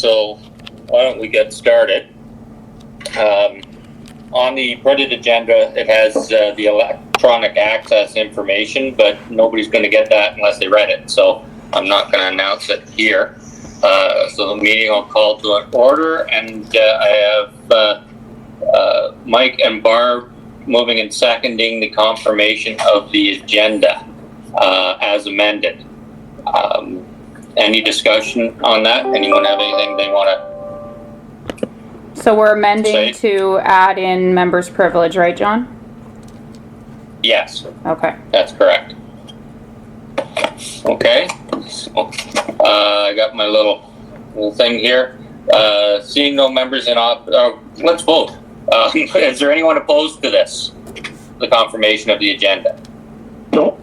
So why don't we get started? On the printed agenda, it has the electronic access information, but nobody's going to get that unless they read it. So I'm not going to announce it here. So the meeting will call to an order, and I have Mike and Barb moving and seconding the confirmation of the agenda as amended. Any discussion on that? Anyone have anything they want to? So we're amending to add in members' privilege, right, John? Yes. Okay. That's correct. Okay. So, I got my little thing here. Seeing no members in let's vote. Is there anyone opposed to this? The confirmation of the agenda? No.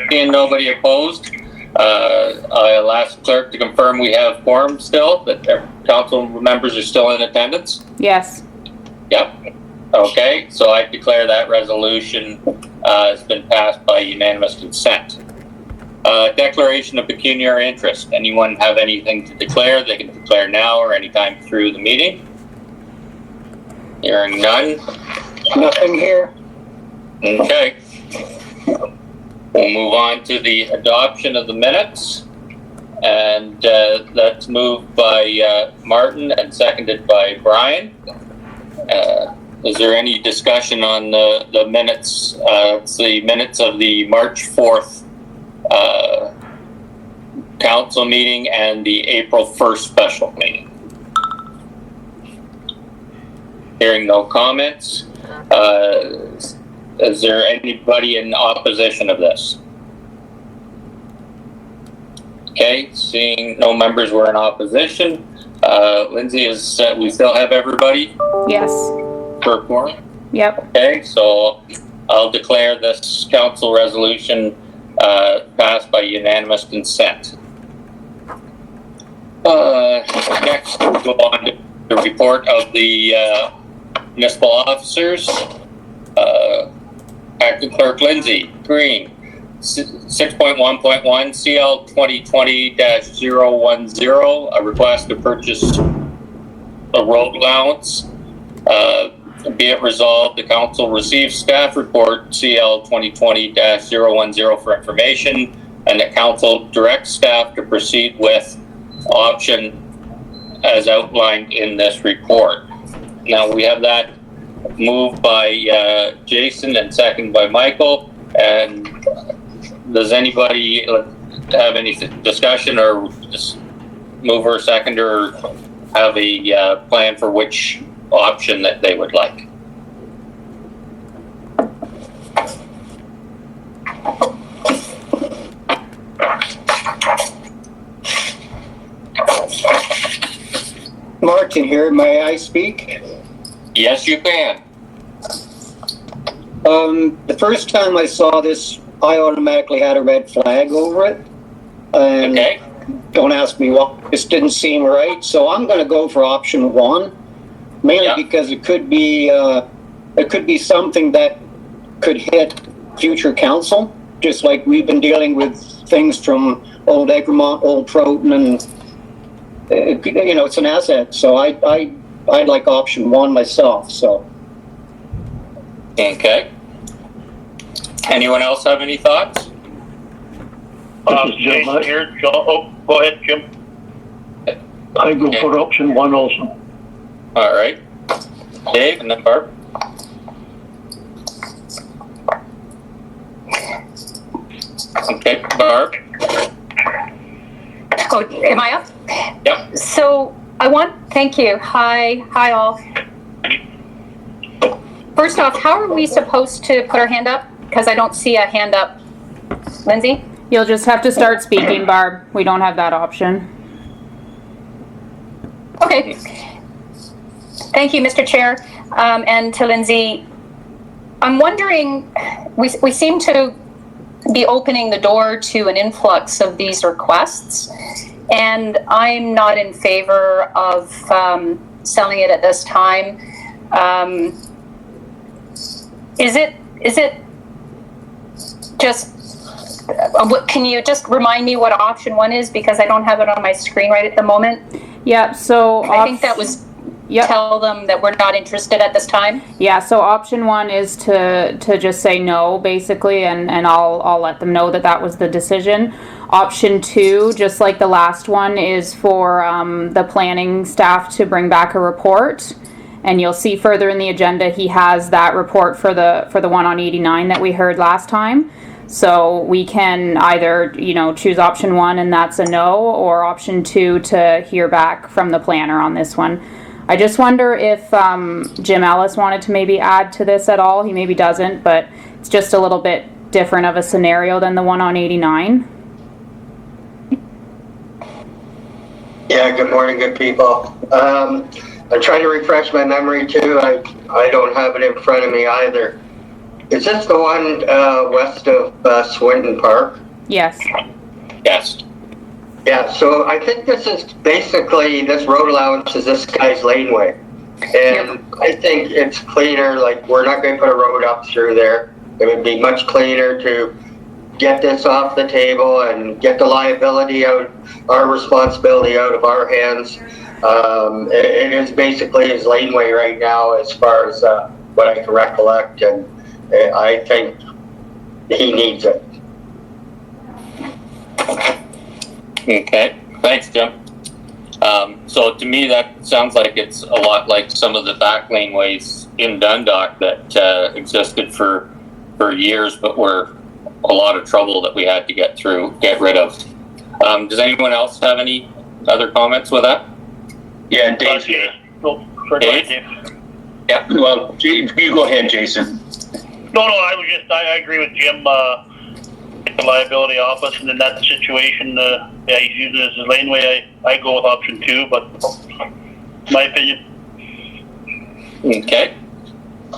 Seeing nobody opposed, I'll ask clerk to confirm we have quorum still, that council members are still in attendance. Yes. Yep. Okay, so I declare that resolution has been passed by unanimous consent. Declaration of pecuniary interest. Anyone have anything to declare? They can declare now or anytime through the meeting. Hearing none. Nothing here. Okay. We'll move on to the adoption of the minutes, and that's moved by Martin and seconded by Brian. Is there any discussion on the minutes? It's the minutes of the March 4th council meeting and the April 1st special meeting. Hearing no comments. Is there anybody in opposition of this? Okay, seeing no members were in opposition. Lindsay, is we still have everybody? Yes. For quorum? Yep. Okay, so I'll declare this council resolution passed by unanimous consent. Next, we'll go on to the report of the municipal officers. Acting Clerk Lindsay, Breen, 6.1.1 CL 2020-010, a request to purchase a road allowance. Be it resolved, the council receives staff report CL 2020-010 for information, and the council directs staff to proceed with option as outlined in this report. Now we have that moved by Jason and seconded by Michael. And does anybody have any discussion, or just move or second, or have a plan for which option that they would like? Martin here, may I speak? Yes, you can. The first time I saw this, I automatically had a red flag over it. And Okay. don't ask me why, this didn't seem right. So I'm going to go for option one, mainly because it could be something that could hit future council, just like we've been dealing with things from Old Egremont, Old Troton, and it's an asset. So I'd like option one myself. So. Okay. Anyone else have any thoughts? Jason here. Oh, go ahead, Jim. I go for option one also. All right. Dave, and then Barb. Okay, Barb. Oh, am I up? Yep. So thank you. Hi all. First off, how are we supposed to put our hand up? Because I don't see a hand up. Lindsay? You'll just have to start speaking, Barb. We don't have that option. Okay. Thank you, Mr. Chair. And to Lindsay, I'm wondering, we seem to be opening the door to an influx of these requests, and I'm not in favor of selling it at this time. Is it just Can you just remind me what option 1 is, because I don't have it on my screen right at the moment? Yeah, so I think that was tell them that we're not interested at this time. Yeah, so option 1 is to just say no, basically, and I'll let them know that that was the decision. Option 2, just like the last one, is for the planning staff to bring back a report. And you'll see further in the agenda, he has that report for the one on 89 that we heard last time. So we can either, choose option 1 and that's a no, or option 2 to hear back from the planner on this one. I just wonder if Jim Ellis wanted to maybe add to this at all. He maybe doesn't, but it's just a little bit different of a scenario than the one on 89. Yeah, good morning, good people. I'm trying to refresh my memory too. I don't have it in front of me either. Is this the one west of Swinton Park? Yes. Yes. Yeah, so I think this is basically, this road allowance is this guy's laneway. And I think it's cleaner, like we're not going to put a road up through there. It would be much cleaner to get this off the table and get the liability out, our responsibility out of our hands. It is basically his laneway right now as far as what I can recollect, and I think he needs it. Okay, thanks, Jim. So to me, that sounds like it's a lot like some of the back laneways in Dundalk that existed for years, but were a lot of trouble that we had to get rid of. Does anyone else have any other comments with that? Yeah, Dave. Dave? Yeah, well, you go ahead, Jason. No, I agree with Jim. The liability office, and in that situation, he's using it as his laneway. I go with option 2, but my opinion. Okay.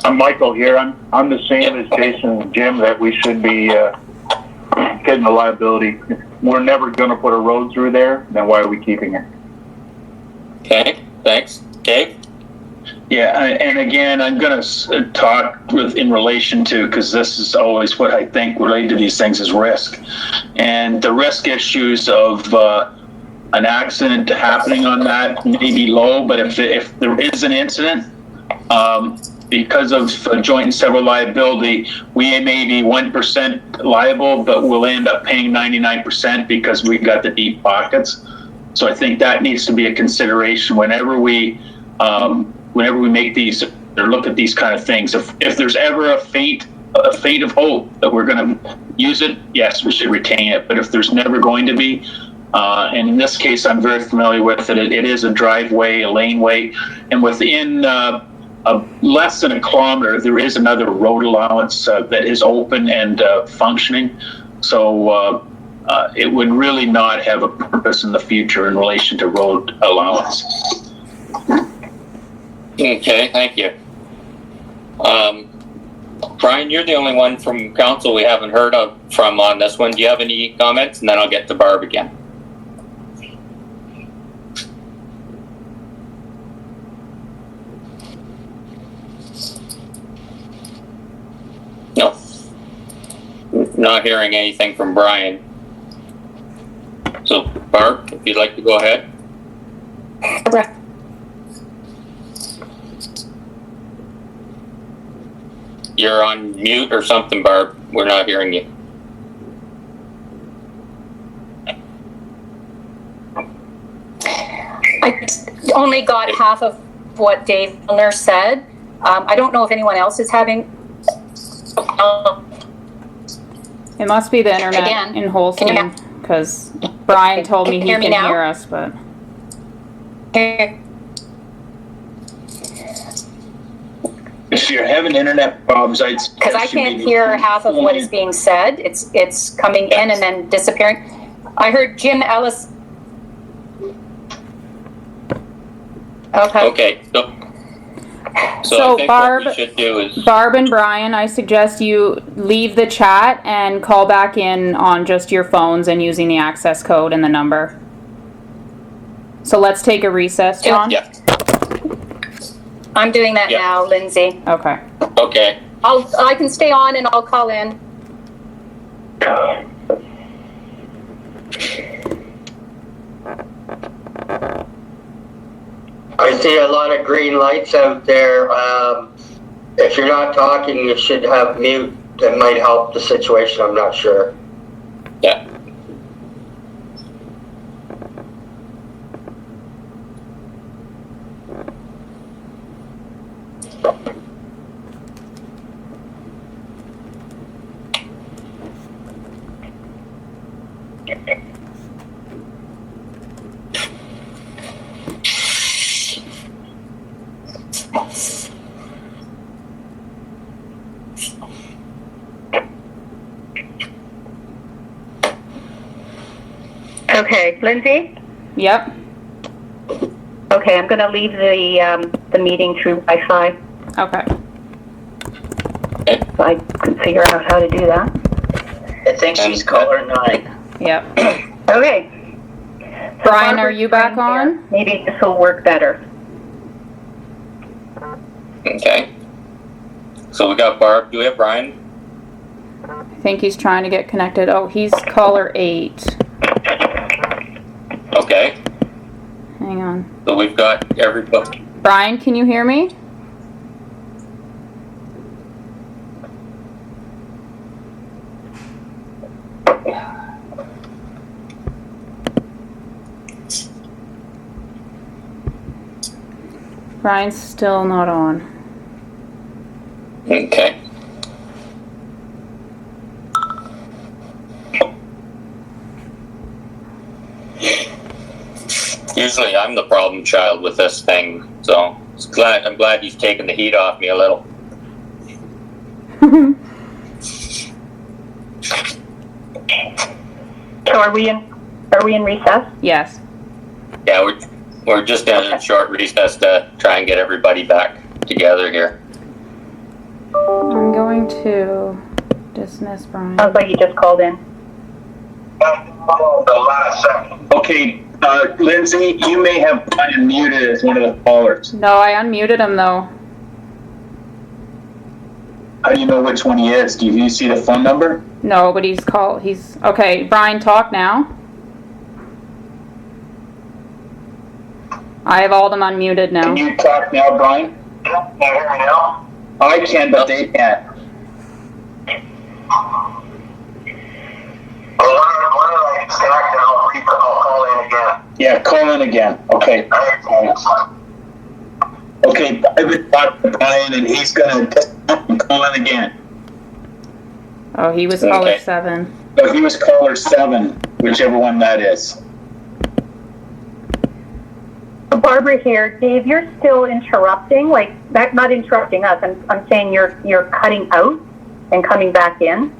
I'm Michael here. I'm the same as Jason and Jim, that we should be getting the liability. If we're never going to put a road through there, then why are we keeping it? Okay, thanks. Dave? Yeah, and again, I'm going to talk in relation to, because this is always what I think related to these things is risk. And the risk issues of an accident happening on that may be low, but if there is an incident, because of joint and several liability, we may be 1% liable, but we'll end up paying 99% because we got the deep pockets. So I think that needs to be a consideration whenever we make these or look at these kind of things. If there's ever a fate of hope that we're going to use it, yes, we should retain it. But if there's never going to be, and in this case, I'm very familiar with it. It is a driveway, a laneway, and within less than a kilometer, there is another road allowance that is open and functioning. So it would really not have a purpose in the future in relation to road allowance. Okay, thank you. Brian, you're the only one from council we haven't heard from on this one. Do you have any comments? And then I'll get to Barb again. No. Not hearing anything from Brian. So, Barb, if you'd like to go ahead. Okay. You're on mute or something, Barb. We're not hearing you. I only got half of what Dave Milne said. I don't know if anyone else is having. It must be the internet Again, in Holstein, because Brian told me he can hear us, but. If you're having internet problems, Because I can't hear half of what is being said. It's coming in and then disappearing. I heard Jim Ellis. Okay. So I think Barb, what we should do is Barb and Brian, I suggest you leave the chat and call back in on just your phones and using the access code and the number. So let's take a recess, John. Yeah. I'm doing that now, Lindsay. Okay. Okay. I can stay on and I'll call in. see a lot of green lights out there. If you're not talking, you should have mute. That might help the situation. I'm not sure. Yeah. Okay, Lindsay? Yep. Okay, I'm going to leave the meeting through Wi-Fi Okay. so I can figure out how to do that. I think she's caller 9. Yep. Okay. So Brian, are Barbara's you back trying on? here. Maybe this will work better. Okay. So we got Barb. Do we have Brian? I think he's trying to get connected. Oh, he's caller 8. Okay. Hang on. So we've got everybody. Brian, can you hear me? Brian's still not on. Okay. Usually I'm the problem child with this thing, so I'm glad you've taken the heat off me a little. So are we in recess? Yes. Yeah, we're just in a short recess to try and get everybody back together here. I'm going to dismiss Brian. Sounds like you just called in. Okay, Lindsay, you may have Brian muted as one of the callers. No, I unmuted him though. How do you know which one he is? Do you see the phone number? No, but he's okay. Brian, talk now. I have all them unmuted now. Can you talk now, Brian? Can you hear me now? I can, but they can't. Well, why don't I disconnect and I'll call in again. Yeah, call in again. Okay. Okay, I would talk to Brian and he's gonna call in again. Oh, he was Okay. caller 7. So he was caller 7, whichever one that is. Barbara here. Dave, you're still interrupting, like that, not interrupting us. I'm saying you're cutting out and coming back in.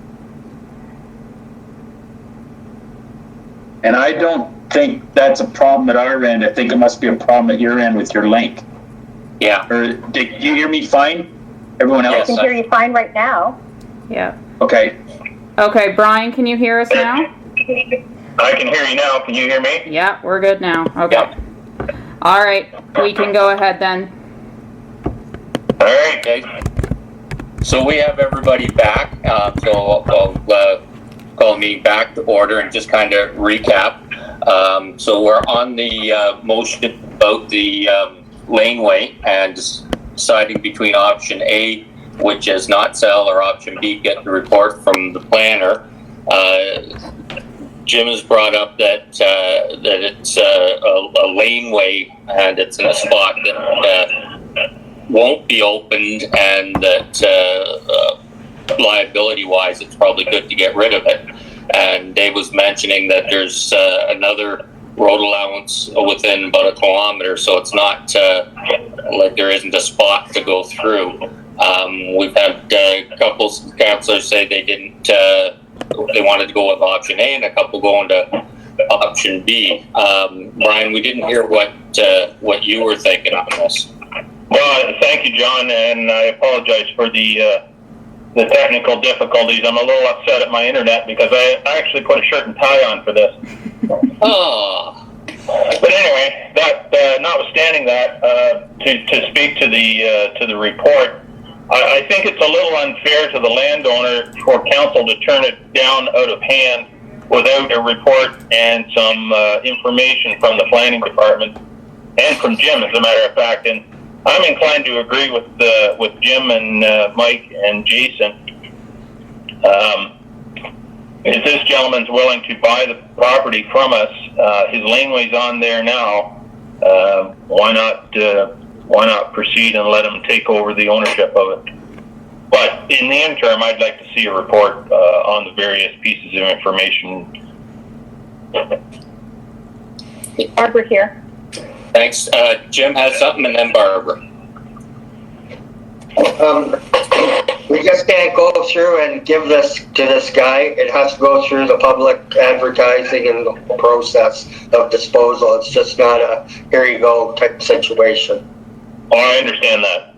And I don't think that's a problem at our end. I think it must be a problem at your end with your link. Yeah. Or did you hear me fine? Everyone I else? can hear you fine right now. Yeah. Okay. Okay, Brian, can you hear us now? I can hear you now. Can you hear me? Yeah, we're good now. Okay. Yep. All right, we can go ahead then. All right. Okay. So we have everybody back. So I'll call me back to order and just kind of recap. So we're on the motion about the laneway and deciding between option A, which is not sell, or option B, get the report from the planner. Jim has brought up that it's a laneway and it's in a spot that won't be opened, and that liability-wise, it's probably good to get rid of it. And Dave was mentioning that there's another road allowance within about a kilometer, so it's not like there isn't a spot to go through. We've had a couple councillors say they didn't, they wanted to go with option A, and a couple going to option B. Brian, we didn't hear what you were thinking on this. Well, thank you, John, and I apologize for the technical difficulties. I'm a little upset at my internet because I actually put a shirt and tie on for this. Oh. But anyway, that notwithstanding that, to speak to the report, I think it's a little unfair to the landowner for council to turn it down out of hand without a report and some information from the planning department. and from Jim, as a matter of fact. And I'm inclined to agree with Jim and Mike and Jason. If this gentleman's willing to buy the property from us, his laneway's on there now. Why not proceed and let him take over the ownership of it? But in the interim, I'd like to see a report on the various pieces of information. Barbara here. Thanks. Jim has something, and then Barbara. We just can't go through and give this to this guy. It has to go through the public advertising and the process of disposal. It's just not a here you go type situation. Oh, I understand that.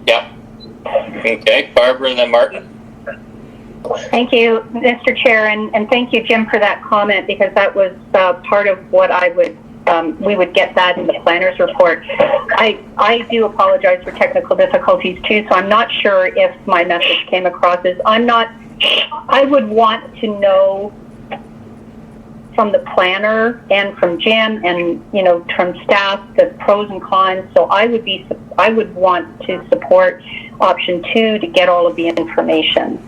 Yeah. Okay, Barbara and then Martin. Thank you, Mr. Chair, and thank you, Jim, for that comment, because that was part of what we would get that in the planner's report. I do apologize for technical difficulties too, so I'm not sure if my message came across as I would want to know from the planner and from Jim and, from staff, the pros and cons. So I would want to support option 2 to get all of the information.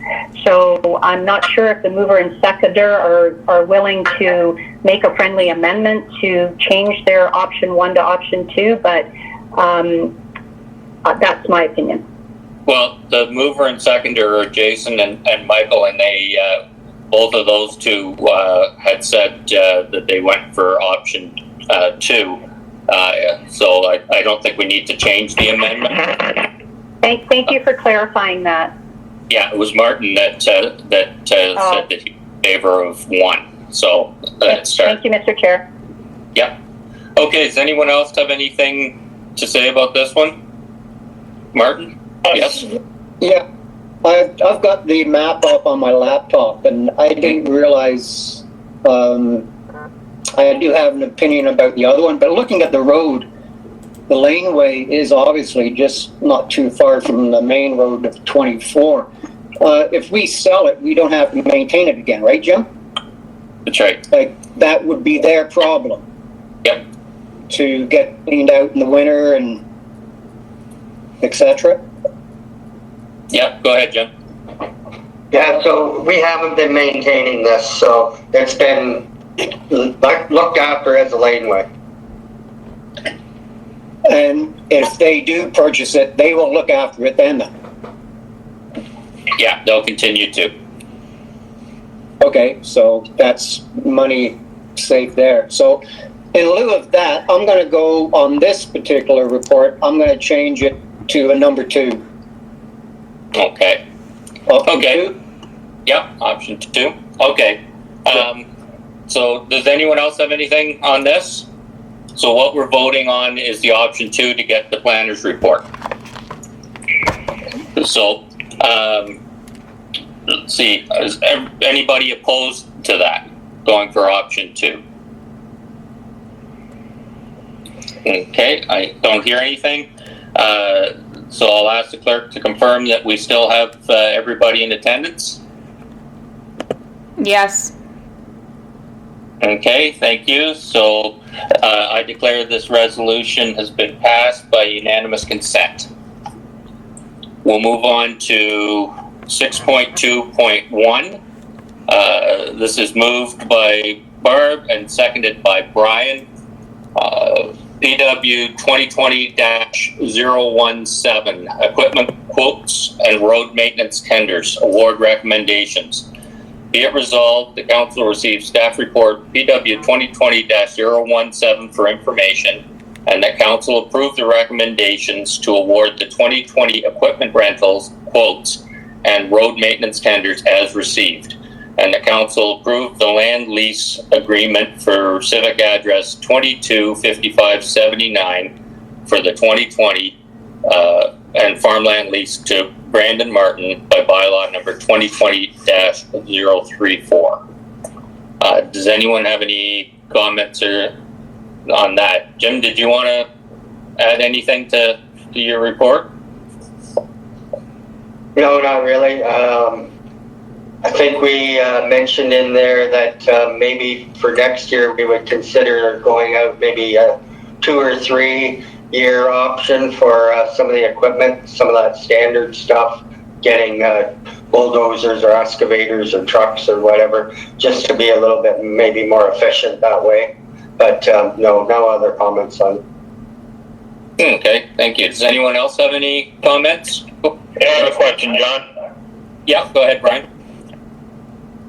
So I'm not sure if the mover and seconder are willing to make a friendly amendment to change their option 1 to option 2, but that's my opinion. Well, the mover and seconder are Jason and Michael, and they both of those two had said that they went for option 2. So I don't think we need to change the amendment. Thank you for clarifying that. Yeah, it was Martin that said that he was in favor of 1. So let's start. Thank you, Mr. Chair. Yeah. Okay, does anyone else have anything to say about this one? Martin? Yes? Yeah, I've got the map up on my laptop, and I didn't realize, I do have an opinion about the other one, but looking at the road, the laneway is obviously just not too far from the main road of 24. If we sell it, we don't have to maintain it again, right, Jim? That's right. Like, that would be their problem. Yep. To get cleaned out in the winter and etc. Yep, go ahead, Jim. Yeah, so we haven't been maintaining this, so it's been looked after as a laneway. And if they do purchase it, they will look after it then. Yeah, they'll continue to. Okay, so that's money saved there. So in lieu of that, I'm going to go on this particular report, I'm going to change it to a number 2. Okay. Option Okay. 2? Yep, option 2. Okay. So does anyone else have anything on this? So what we're voting on is the option 2 to get the planner's report. So, let's see, is anybody opposed to that, going for option 2? Okay, I don't hear anything. So I'll ask the clerk to confirm that we still have everybody in attendance. Yes. Okay, thank you. So I declare this resolution has been passed by unanimous consent. We'll move on to 6.2.1. This is moved by Barb and seconded by Brian. PW 2020-017, equipment quotes and road maintenance tenders, award recommendations. Be it resolved, the council receives staff report PW 2020-017 for information, and that council approve the recommendations to award the 2020 equipment rentals, quotes, and road maintenance tenders as received. And the council approved the land lease agreement for civic address 225579 for the 2020 and farmland lease to Brandon Martin by bylaw number 2020-034. Does anyone have any comments on that? Jim, did you want to add anything to your report? No, not really. I think we mentioned in there that maybe for next year we would consider going out maybe 2 or 3 year option for some of the equipment, some of that standard stuff, getting bulldozers or excavators or trucks or whatever, just to be a little bit maybe more efficient that way. But no other comments on it. Okay, thank you. Does anyone else have any comments? Yeah, I have a question, John. Yeah, go ahead, Brian.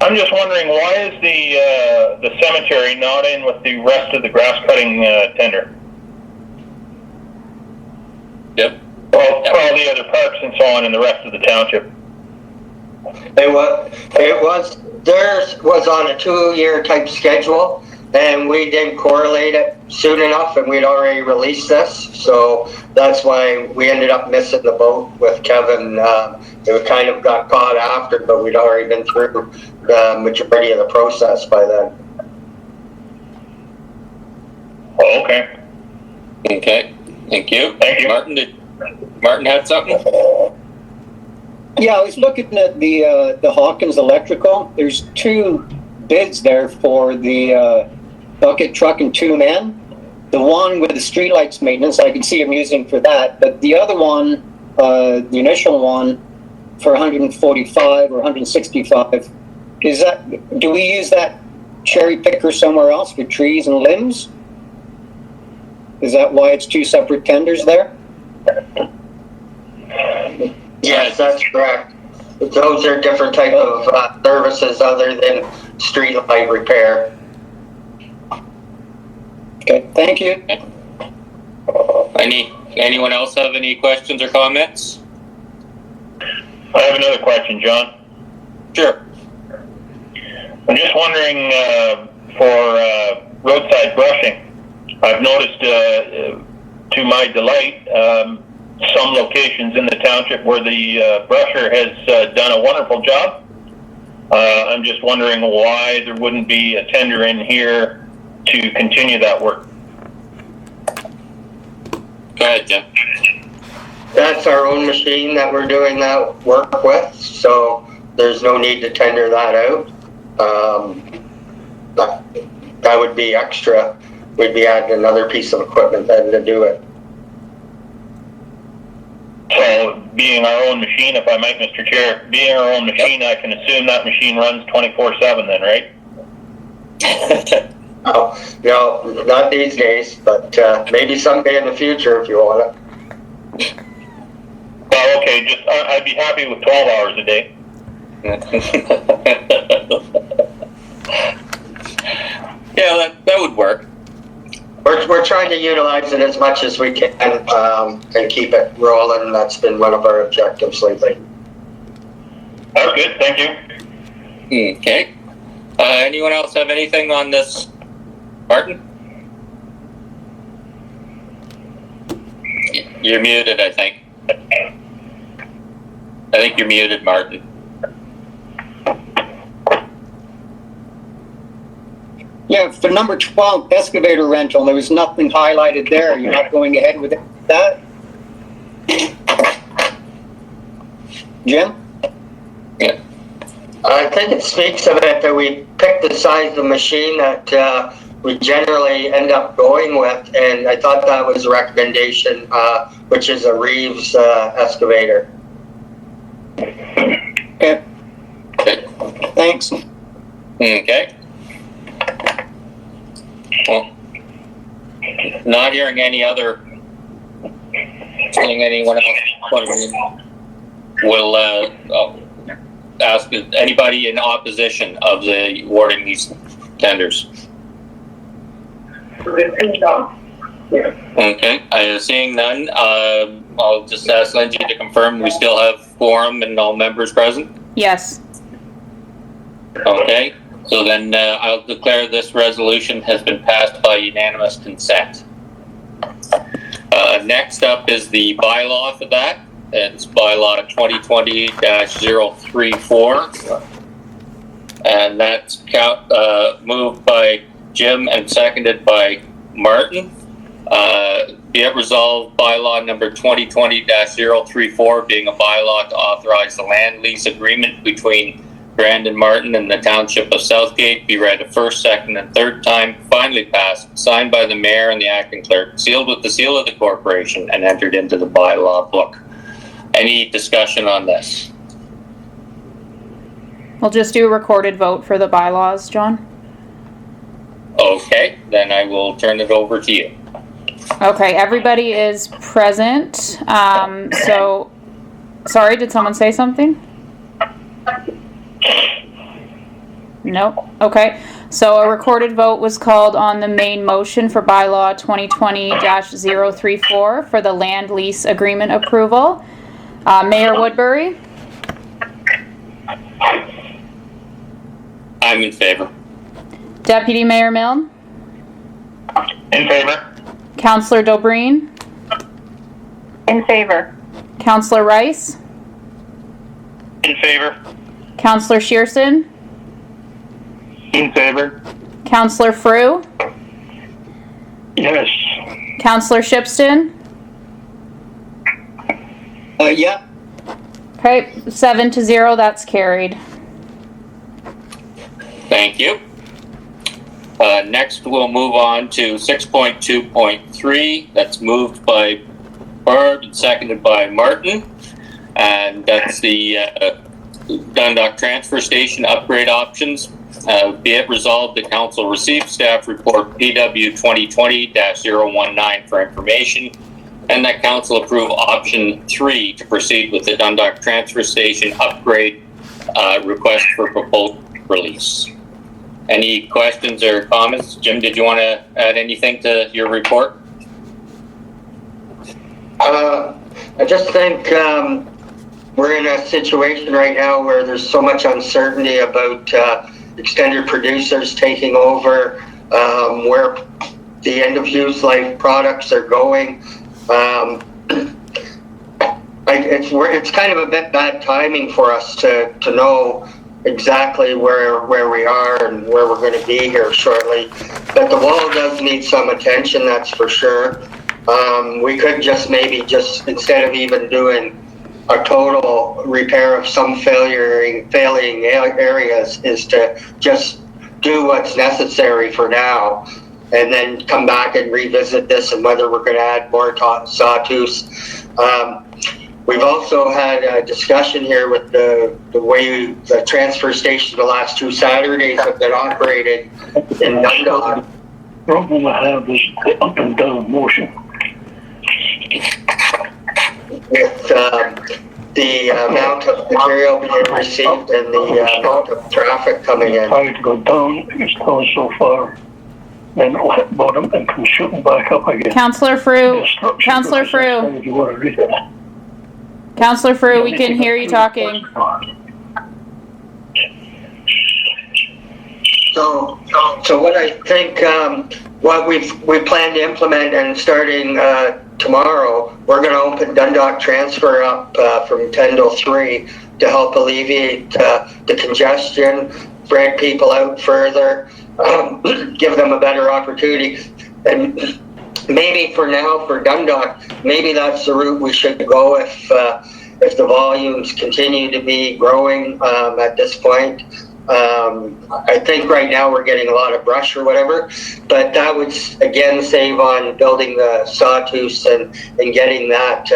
I'm just wondering, why is the cemetery not in with the rest of the grass cutting tender? Yep. Well, all the other parks and so on in the rest of the township. Theirs was on a 2-year type schedule, and we didn't correlate it soon enough, and we'd already released this, so that's why we ended up missing the boat with Kevin. It kind of got caught after, but we'd already been through the majority of the process by then. Oh, okay. Okay, thank you. Thank you. Martin had something? Yeah, I was looking at the Hawkins Electrical. There's 2 bids there for the bucket truck and 2 men. The one with the streetlights maintenance, I can see them using for that. But the other one, the initial one, for 145 or 165, is that? Do we use that cherry picker somewhere else for trees and limbs? Is that why it's 2 separate tenders there? Yes, that's correct. Those are different type of services other than street light repair. Okay, thank you. Anyone else have any questions or comments? I have another question, John. Sure. I'm just wondering for roadside brushing. I've noticed, to my delight, some locations in the township where the brusher has done a wonderful job. I'm just wondering why there wouldn't be a tender in here to continue that work. Go ahead, Jim. That's our own machine that we're doing that work with, so there's no need to tender that out. That would be extra. We'd be adding another piece of equipment then to do it. So, being our own machine, if I might, Mr. Chair, being our own machine, I can assume that machine runs 24/7 then, right? Oh, no, not these days, but maybe someday in the future if you want it. Well, okay, just I'd be happy with 12 hours a day. Yeah, that would work. We're trying to utilize it as much as we can and keep it rolling. That's been one of our objectives lately. That's good, thank you. Okay. Anyone else have anything on this? Martin? You're muted, I think. I think you're muted, Martin. Yeah, for number 12, excavator rental, there was nothing highlighted there. You're not going ahead with that? Jim? Yeah. I think it speaks of it that we picked the size of machine that we generally end up going with, and I thought that was a recommendation, which is a Reeves excavator. Okay. Thanks. Okay. Well, not hearing any other, seeing anyone else, we'll ask anybody in opposition of the awarding these tenders. Okay, seeing none, I'll just ask Lindsay to confirm we still have quorum and all members present. Yes. Okay, so then I'll declare this resolution has been passed by unanimous consent. Next up is the bylaw for that. It's bylaw 2020-034. And that's moved by Jim and seconded by Martin. Be it resolved, bylaw number 2020-034 being a bylaw to authorize the land lease agreement between Brandon Martin and the Township of Southgate be read a first, second, and third time, finally passed, signed by the mayor and the acting clerk, sealed with the seal of the corporation, and entered into the bylaw book. Any discussion on this? We'll just do a recorded vote for the bylaws, John. Okay, then I will turn it over to you. Okay, everybody is present. So, sorry, did someone say something? Nope. Okay. So a recorded vote was called on the main motion for bylaw 2020-034 for the land lease agreement approval. Mayor Woodbury? I'm in favor. Deputy Mayor Milne? In favor? Councillor Breen? In favor. Councillor Rice? In favor? Councillor Shearson? In favor? Councillor Frew? Yes. Councillor Shipston? Yeah. Okay, 7-0, that's carried. Thank you. Next, we'll move on to 6.2.3. That's moved by Barb and seconded by Martin. And that's the Dundalk Transfer Station upgrade options. Be it resolved, the council received staff report PW 2020-019 for information, and that council approve option 3 to proceed with the Dundalk Transfer Station upgrade request for proposed release. Any questions or comments? Jim, did you want to add anything to your report? I just think we're in a situation right now where there's so much uncertainty about extended producers taking over, where the end of use life products are going. It's kind of a bit bad timing for us to know exactly where we are and where we're going to be here shortly. But the wall does need some attention, that's for sure. We could maybe instead of even doing a total repair of some failing areas, is to just do what's necessary for now, and then come back and revisit this and whether we're going to add more sawtooths. We've also had a discussion here with the way the transfer station the last 2 Saturdays have been operated in Dundalk. The problem I have is the up and down motion. With the amount of material being received and the amount of traffic coming in. Trying to go down, it's gone so far, then it'll hit bottom and come shooting back up again. Councillor Frew, Councillor Frew, Councillor Frew, we can hear you talking. So what I think, what we plan to implement, and starting tomorrow, we're going to open Dundalk Transfer up from 10 till 3 to help alleviate the congestion, spread people out further, give them a better opportunity. And maybe for now, for Dundalk, maybe that's the route we should go if the volumes continue to be growing at this point. I think right now we're getting a lot of brush or whatever, but that would again save on building the sawtooths and getting that.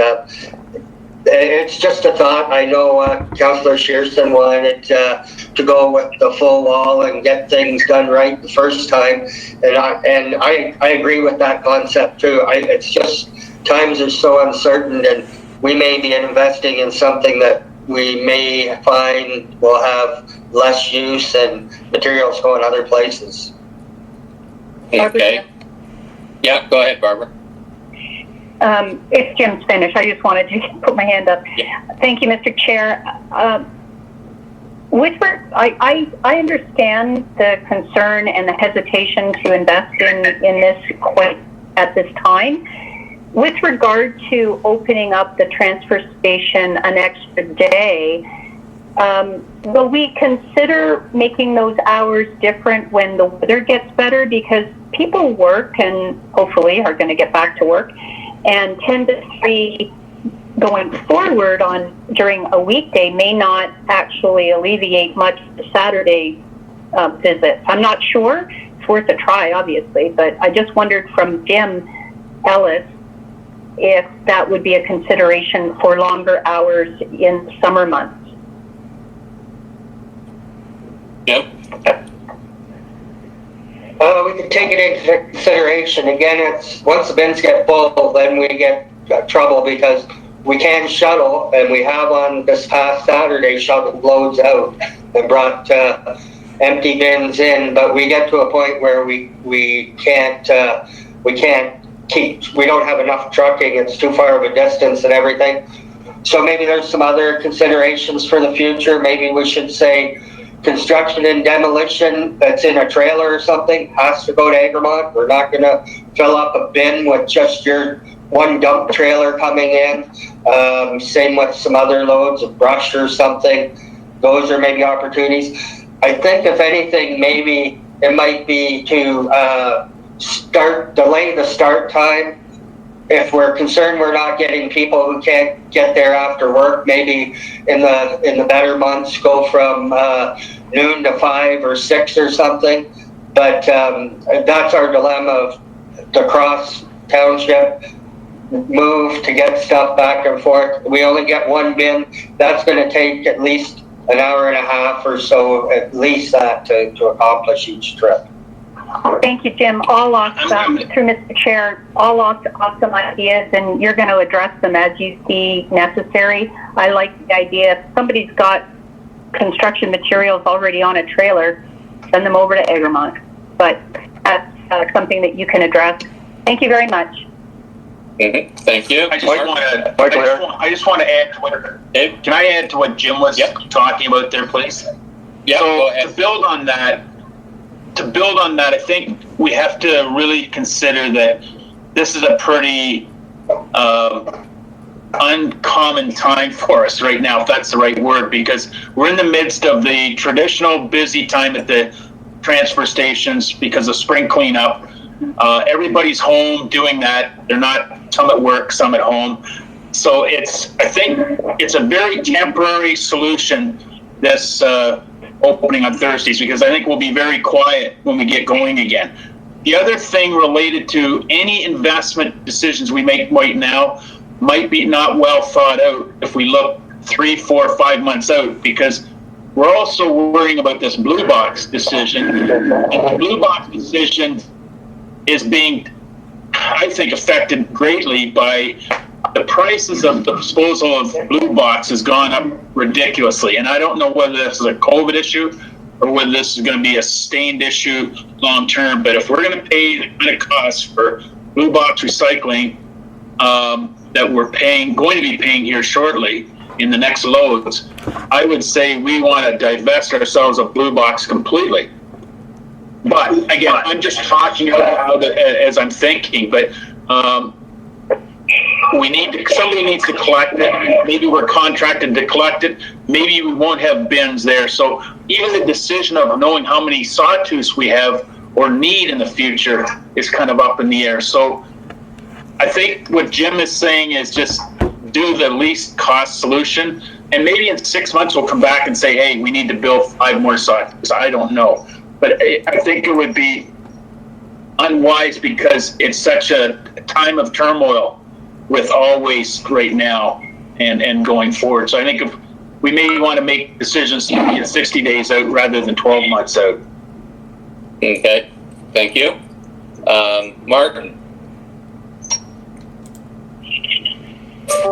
It's just a thought. I know Councillor Shearson wanted to go with the full wall and get things done right the first time, and I agree with that concept too. It's just times are so uncertain, and we may be investing in something that we may find will have less use and materials going other places. Okay. Yeah, go ahead, Barbara. It's Jim's finish. I just wanted to put my hand up. Yeah. Thank you, Mr. Chair. I understand the concern and the hesitation to invest in this quite at this time. With regard to opening up the transfer station an extra day, will we consider making those hours different when the weather gets better? Because people work and hopefully are going to get back to work, and 10 to 3 going forward on during a weekday may not actually alleviate much the Saturday visits. I'm not sure. It's worth a try, obviously, but I just wondered from Jim Ellis if that would be a consideration for longer hours in the summer months. Yep. We could take it into consideration. Again, it's once the bins get full, then we get trouble because we can shuttle, and we have on this past Saturday shuttled loads out and brought empty bins in, but we get to a point where we can't keep, we don't have enough trucking, it's too far of a distance and everything. So maybe there's some other considerations for the future. Maybe we should say construction and demolition that's in a trailer or something has to go to Egremont. We're not going to fill up a bin with just your one dump trailer coming in. Same with some other loads of brush or something. Those are maybe opportunities. I think if anything, maybe it might be to delay the start time. If we're concerned we're not getting people who can't get there after work, maybe in the better months go from noon to 5 or 6 or something. But that's our dilemma of the cross township move to get stuff back and forth. We only get one bin. That's going to take at least an hour and a half or so, at least that, to accomplish each trip. Thank you, Jim. All awesome, through Mr. Chair, all awesome ideas, and you're going to address them as you see necessary. I like the idea. If somebody's got construction materials already on a trailer, send them over to Egremont. But that's something that you can address. Thank you very much. Mm-hmm. Thank you. I just want to add to what, Dave, can I add to what Jim was talking about there, please? Yeah, so go ahead. To build on that, I think we have to really consider that this is a pretty uncommon time for us right now, if that's the right word, because we're in the midst of the traditional busy time at the transfer stations because of spring cleanup. Everybody's home doing that. They're not, some at work, some at home. So I think it's a very temporary solution, this opening on Thursdays, because I think we'll be very quiet when we get going again. The other thing related to any investment decisions we make right now might be not well thought out if we look 3, 4, 5 months out, because we're also worrying about this blue box decision. And the blue box decision is being, I think, affected greatly by the prices of the disposal of blue box has gone up ridiculously. And I don't know whether this is a COVID issue or whether this is going to be a sustained issue long term. But if we're going to pay the kind of cost for blue box recycling that we're going to be paying here shortly in the next loads, I would say we want to divest ourselves of blue box completely. But again, I'm just talking about it as I'm thinking, but somebody needs to collect it. Maybe we're contracted to collect it. Maybe we won't have bins there. So even the decision of knowing how many sawtooths we have or need in the future is kind of up in the air. So I think what Jim is saying is just do the least cost solution. And maybe in 6 months we'll come back and say, hey, we need to build 5 more sawtooths. I don't know. But I think it would be unwise because it's such a time of turmoil with all waste right now and going forward. So I think if we may want to make decisions 60 days out rather than 12 months out. Okay, thank you. Mark?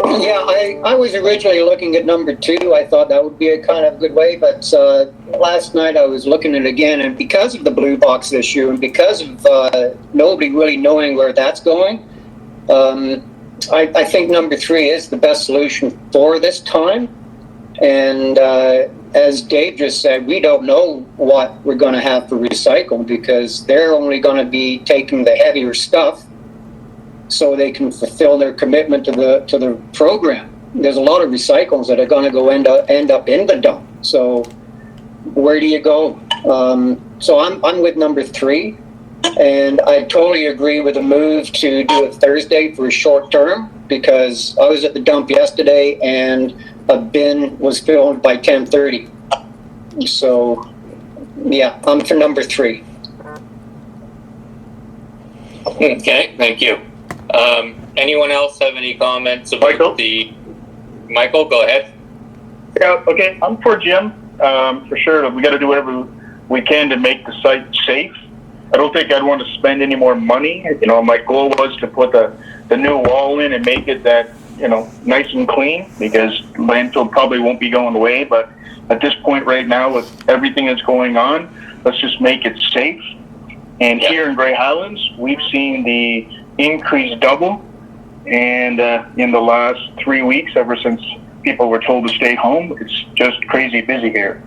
Yeah, I was originally looking at number 2. I thought that would be a kind of good way, but last night I was looking at it again, and because of the blue box issue and because of nobody really knowing where that's going, I think number 3 is the best solution for this time. And as Dave just said, we don't know what we're going to have for recycle because they're only going to be taking the heavier stuff so they can fulfill their commitment to the program. There's a lot of recycles that are going to go end up in the dump. So where do you go? So I'm with number 3, and I totally agree with the move to do it Thursday for a short term. because I was at the dump yesterday and a bin was filled by 10:30. So, yeah, I'm for number 3. Okay, thank you. Anyone else have any comments about Michael, go ahead. Yeah, okay, I'm for Jim. For sure, we got to do whatever we can to make the site safe. I don't think I'd want to spend any more money. You know, my goal was to put the new wall in and make it that, you know, nice and clean, because landfill probably won't be going away. But at this point right now, with everything that's going on, let's just make it safe. And here in Grey Highlands, we've seen the increase double. And in the last 3 weeks, ever since people were told to stay home, it's just crazy busy here.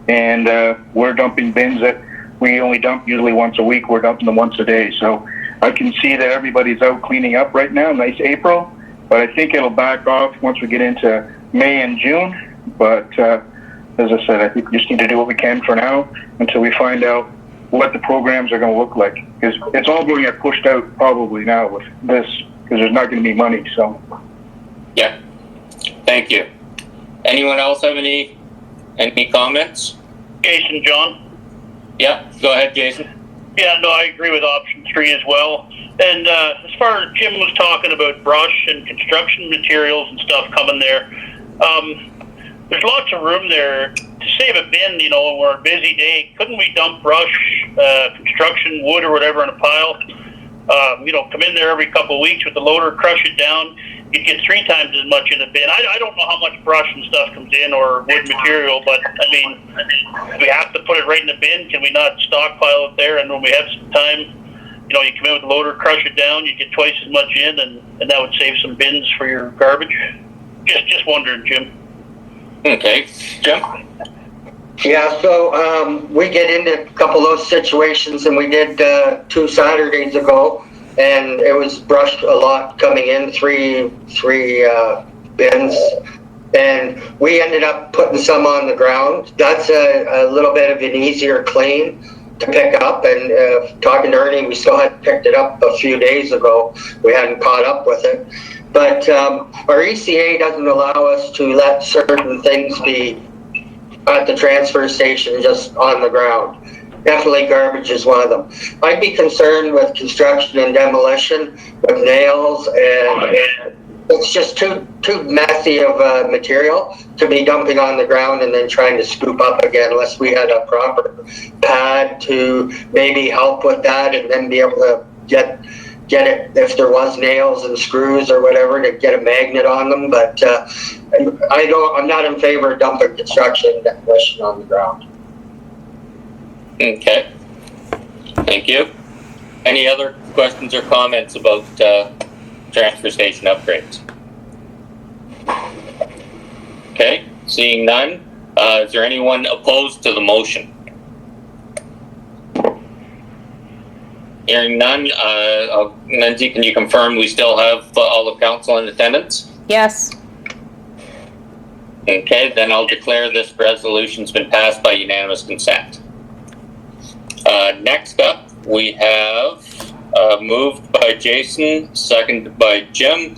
And we're dumping bins that we only dump usually once a week. We're dumping them once a day. So I can see that everybody's out cleaning up right now. Nice April. But I think it'll back off once we get into May and June. But as I said, I think we just need to do what we can for now until we find out what the programs are going to look like. Because it's all going to get pushed out probably now with this, because there's not going to be money. So, yeah, thank you. Anyone else have any comments? Jason, John? Yeah, go ahead, Jason. Yeah, no, I agree with option 3 as well. And as far as Jim was talking about brush and construction materials and stuff coming there, there's lots of room there to save a bin, you know, or a busy day. Couldn't we dump brush, construction, wood, or whatever in a pile? You know, come in there every couple of weeks with the loader, crush it down. You'd get 3 times as much in the bin. I don't know how much brush and stuff comes in, or wood material, but I mean, we have to put it right in the bin. Can we not stockpile it there? And when we have some time, you know, you come in with the loader, crush it down, you get twice as much in, and that would save some bins for your garbage. Just wondering, Jim. Okay, Jim? Yeah, so we get into a couple of those situations, and we did 2 Saturdays ago, and it was brushed a lot coming in, three bins, and we ended up putting some on the ground. That's a little bit of an easier clean to pick up, and talking to Ernie, we still had picked it up a few days ago. We hadn't caught up with it. But our ECA doesn't allow us to let certain things be at the transfer station just on the ground. Definitely garbage is one of them. I'd be concerned with construction and demolition with nails, and it's just too messy of material to be dumping on the ground and then trying to scoop up again, unless we had a proper pad to maybe help with that, and then be able to get it, if there was nails and screws or whatever, to get a magnet on them. But I'm not in favor of dumping construction and demolition on the ground. Okay, thank you. Any other questions or comments about transfer station upgrades? Okay, seeing none, is there anyone opposed to the motion? Hearing none, Lindsay, can you confirm we still have all of council in attendance? Yes. Okay, then I'll declare this resolution's been passed by unanimous consent. Next up, we have moved by Jason, seconded by Jim,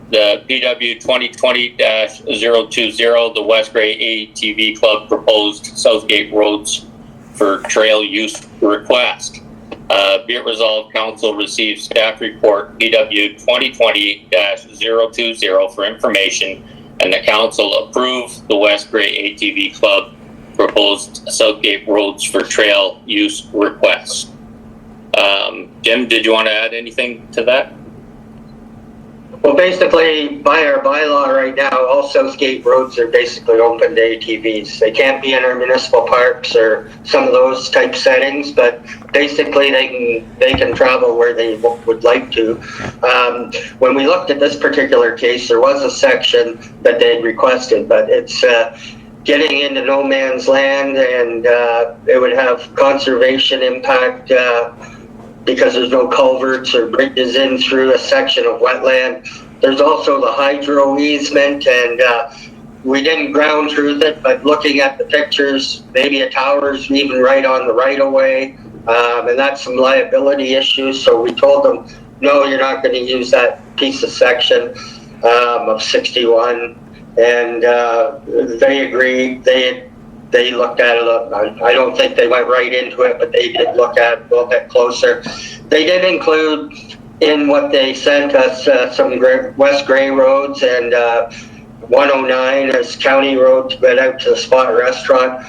the PW 2020-020, the West Grey ATV Club proposed Southgate roads for trail use request. Be it resolved, council received staff report PW 2020-020 for information, and the council approved the West Grey ATV Club proposed Southgate roads for trail use requests. Jim, did you want to add anything to that? Well, basically, by our bylaw right now, all Southgate roads are basically open to ATVs. They can't be in our municipal parks or some of those type settings, but basically they can travel where they would like to. When we looked at this particular case, there was a section that they'd requested, but it's getting into no man's land, and it would have conservation impact because there's no culverts or bridges in through a section of wetland. There's also the hydro easement, and we didn't ground truth it, but looking at the pictures, maybe a tower's even right on the right of way, and that's some liability issues. So we told them, no, you're not going to use that piece of section. of 61, and they agreed. They looked at it. I don't think they went right into it, but they did look at it a little bit closer. They did include in what they sent us some West Grey roads, and 109 is county road to get out to the Spot Restaurant.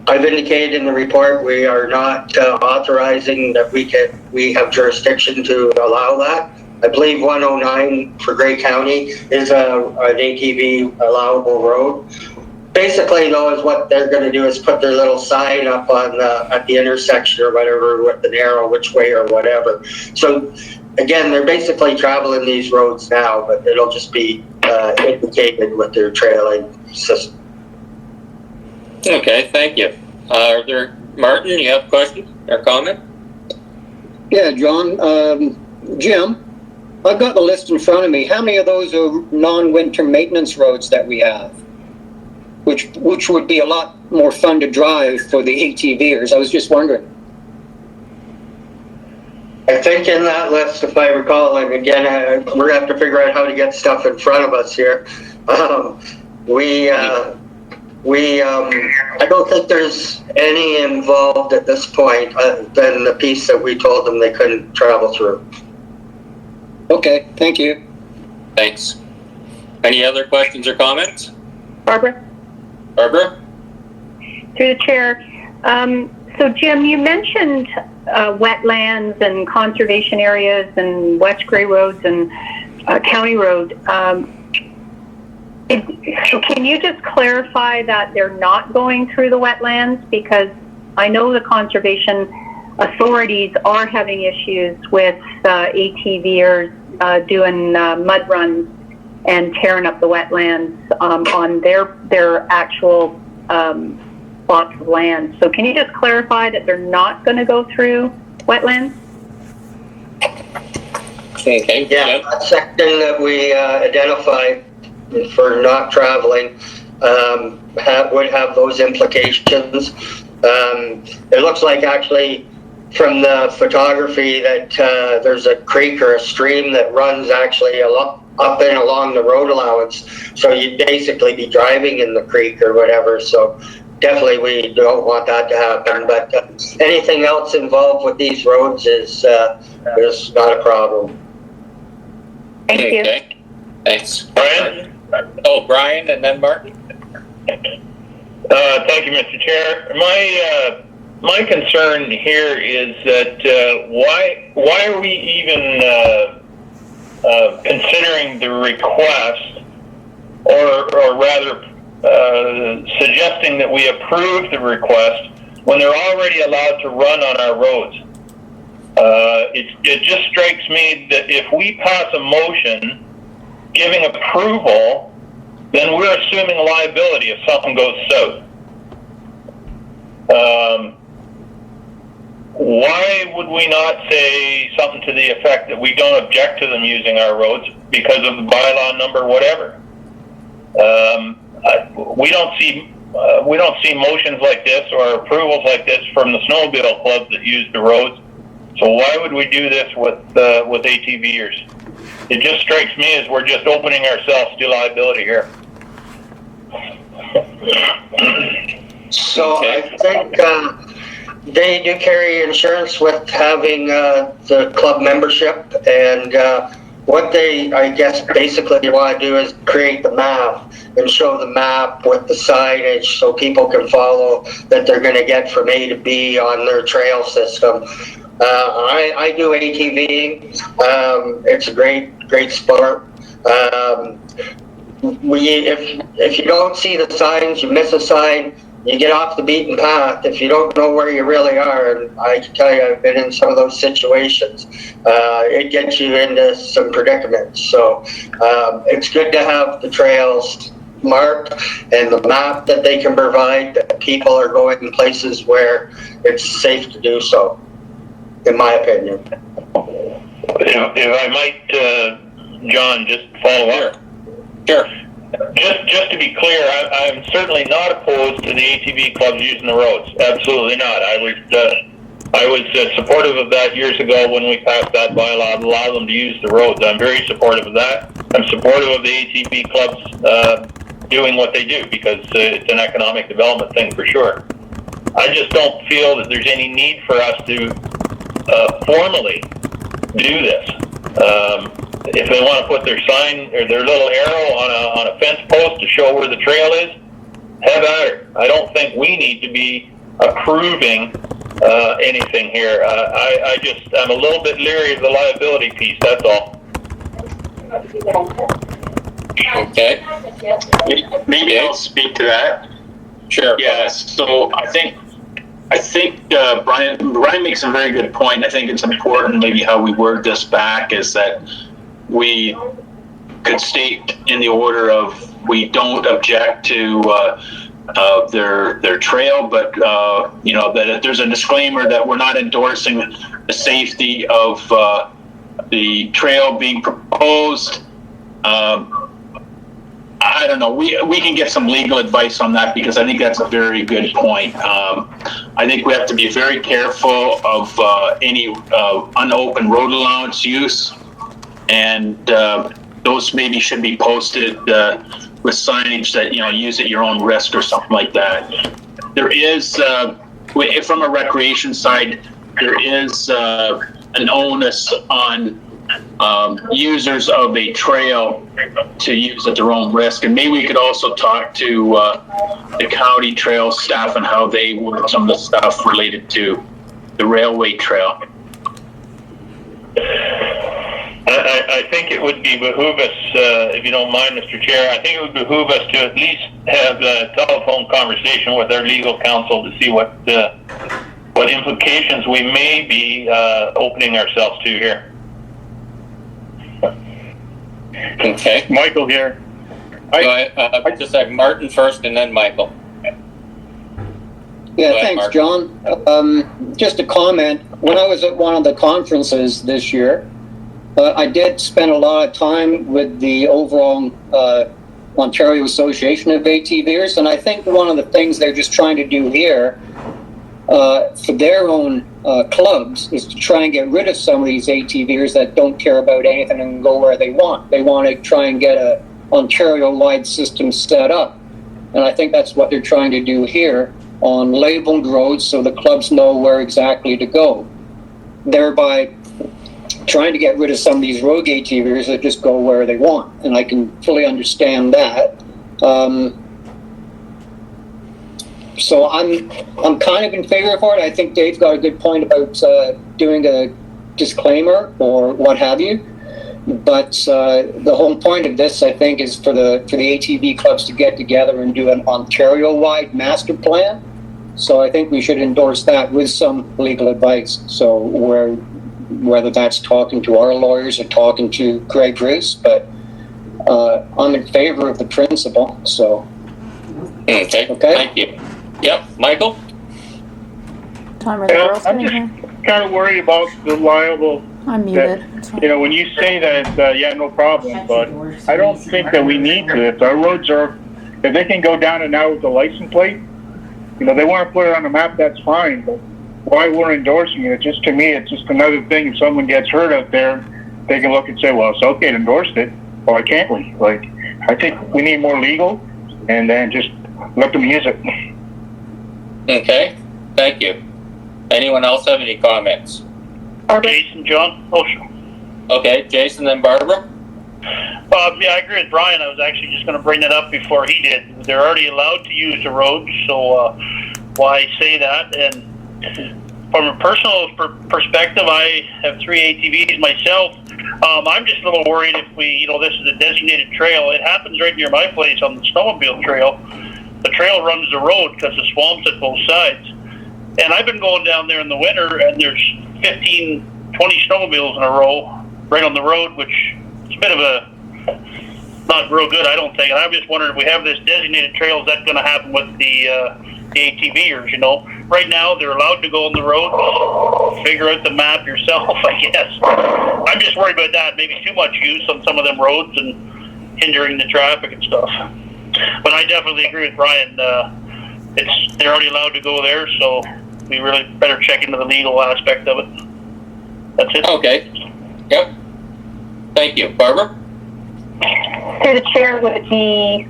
I've indicated in the report we are not authorizing that we have jurisdiction to allow that. I believe 109 for Grey County is an ATV allowable road. Basically, though, is what they're going to do is put their little sign up on at the intersection or whatever with the arrow which way or whatever. So again, they're basically traveling these roads now, but it'll just be indicated with their trailing system. Okay, thank you. Are there, Martin, you have a question or comment? Yeah, John. Jim, I've got the list in front of me. How many of those are non-winter maintenance roads that we have? Which would be a lot more fun to drive for the ATVers. I was just wondering. I think in that list, if I recall, and again, we're going to have to figure out how to get stuff in front of us here. I don't think there's any involved at this point than the piece that we told them they couldn't travel through. Okay, thank you. Thanks. Any other questions or comments? Barbara? Barbara? Through the chair. So Jim, you mentioned wetlands and conservation areas and West Grey roads and county road. Can you just clarify that they're not going through the wetlands? Because I know the conservation authorities are having issues with ATVers doing mud runs and tearing up the wetlands on their actual plots of land. So can you just clarify that they're not going to go through wetlands? Okay. Yeah, that section that we identified for not traveling would have those implications. It looks like actually from the photography that there's a creek or a stream that runs actually up and along the road allowance. So you'd basically be driving in the creek or whatever. So definitely we don't want that to happen. But anything else involved with these roads is not a problem. Thank you. Okay. Thanks. Brian? Oh, Brian and then Martin. Thank you, Mr. Chair. My concern here is that why are we even considering the request, or rather suggesting that we approve the request when they're already allowed to run on our roads? It just strikes me that if we pass a motion giving approval, then we're assuming liability if something goes south. Why would we not say something to the effect that we don't object to them using our roads because of the bylaw number, whatever? We don't see motions like this or approvals like this from the snowmobile clubs that use the roads. So why would we do this with ATVers? It just strikes me as we're just opening ourselves to liability here. So Okay. I think they do carry insurance with having the club membership, and what they, I guess, basically want to do is create the map and show the map with the signage so people can follow that they're going to get from A to B on their trail system. I do ATVing. It's a great sport. If you don't see the signs, you miss a sign, you get off the beaten path. If you don't know where you really are, and I can tell you I've been in some of those situations, it gets you into some predicaments. So it's good to have the trails marked and the map that they can provide that people are going in places where it's safe to do so, in my opinion. If I might, John, just follow up. Sure. Just to be clear, I'm certainly not opposed to the ATV clubs using the roads. Absolutely not. I I was supportive of that years ago when we passed that bylaw to allow them to use the roads. I'm very supportive of that. I'm supportive of the ATV clubs doing what they do because it's an economic development thing for sure. I just don't feel that there's any need for us to formally do this. If they want to put their sign or their little arrow on a fence post to show where the trail is, have at it. I don't think we need to be approving anything here. I'm a little bit leery of the liability piece, that's all. Okay. Maybe I'll speak to that. Sure. Yeah, so I think Brian makes a very good point. I think it's important maybe how we word this back is that we could state in the order of we don't object to their trail, but that there's a disclaimer that we're not endorsing the safety of the trail being proposed. I don't know. We can get some legal advice on that because I think that's a very good point. I think we have to be very careful of any unopened road allowance use, and those maybe should be posted with signage that use at your own risk or something like that. There is, from a recreation side, there is an onus on users of a trail to use at their own risk, and maybe we could also talk to the county trail staff and how they work some of the stuff related to the railway trail. I think it would behoove us, if you don't mind, Mr. Chair, I think it would behoove us to at least have a telephone conversation with our legal counsel to see what implications we may be opening ourselves to here. Okay. Michael here. Just like Martin first and then Michael. Yeah, Go ahead, thanks, Mark. John. Just a comment. When I was at one of the conferences this year, I did spend a lot of time with the overall Ontario Association of ATVers, and I think one of the things they're just trying to do here for their own clubs is to try and get rid of some of these ATVers that don't care about anything and go where they want. They want to try and get a Ontario-wide system set up, and I think that's what they're trying to do here on labeled roads so the clubs know where exactly to go, thereby trying to get rid of some of these rogue ATVers that just go where they want, and I can fully understand that. So I'm kind of in favor for it. I think Dave's got a good point about doing a disclaimer or what have you. But the whole point of this, I think, is for the ATV clubs to get together and do an Ontario-wide master plan. So I think we should endorse that with some legal advice. So whether that's talking to our lawyers or talking to Greg Bruce, but I'm in favor of the principle. So Okay. Thank you. Yep, Michael. Tom, are the girls I'm getting just here? kind of worried about the liable. I'm muted. When you say that, yeah, no problem, but I don't think that we need to. If our roads if they can go down and out with the license plate, they want to put it on the map, that's fine, but why we're endorsing it, just to me, it's just another thing. If someone gets hurt out there, they can look and say, well, Southgate endorsed it, why can't we? Like, I think we need more legal, and then just let them use it. Okay, thank you. Anyone else have any comments? Jason, John? Oh, sure. Okay, Jason, then Barbara. Yeah, I agree with Brian. I was actually just going to bring that up before he did. They're already allowed to use the roads, so why say that? And from a personal perspective, I have 3 ATVs myself. I'm just a little worried if this is a designated trail. It happens right near my place on the snowmobile trail. The trail runs the road because the swamp's at both sides. And I've been going down there in the winter, and there's 15, 20 snowmobiles in a row right on the road, which is a bit of a not real good, I don't think. And I'm just wondering if we have this designated trail, is that going to happen with the ATVers? Right now they're allowed to go on the road. Figure out the map yourself, I guess. I'm just worried about that. Maybe too much use on some of them roads and hindering the traffic and stuff. But I definitely agree with Brian. They're already allowed to go there, so we really better check into the legal aspect of it. That's it. Okay. Yep. Thank you. Barbara? Through the chair, would it be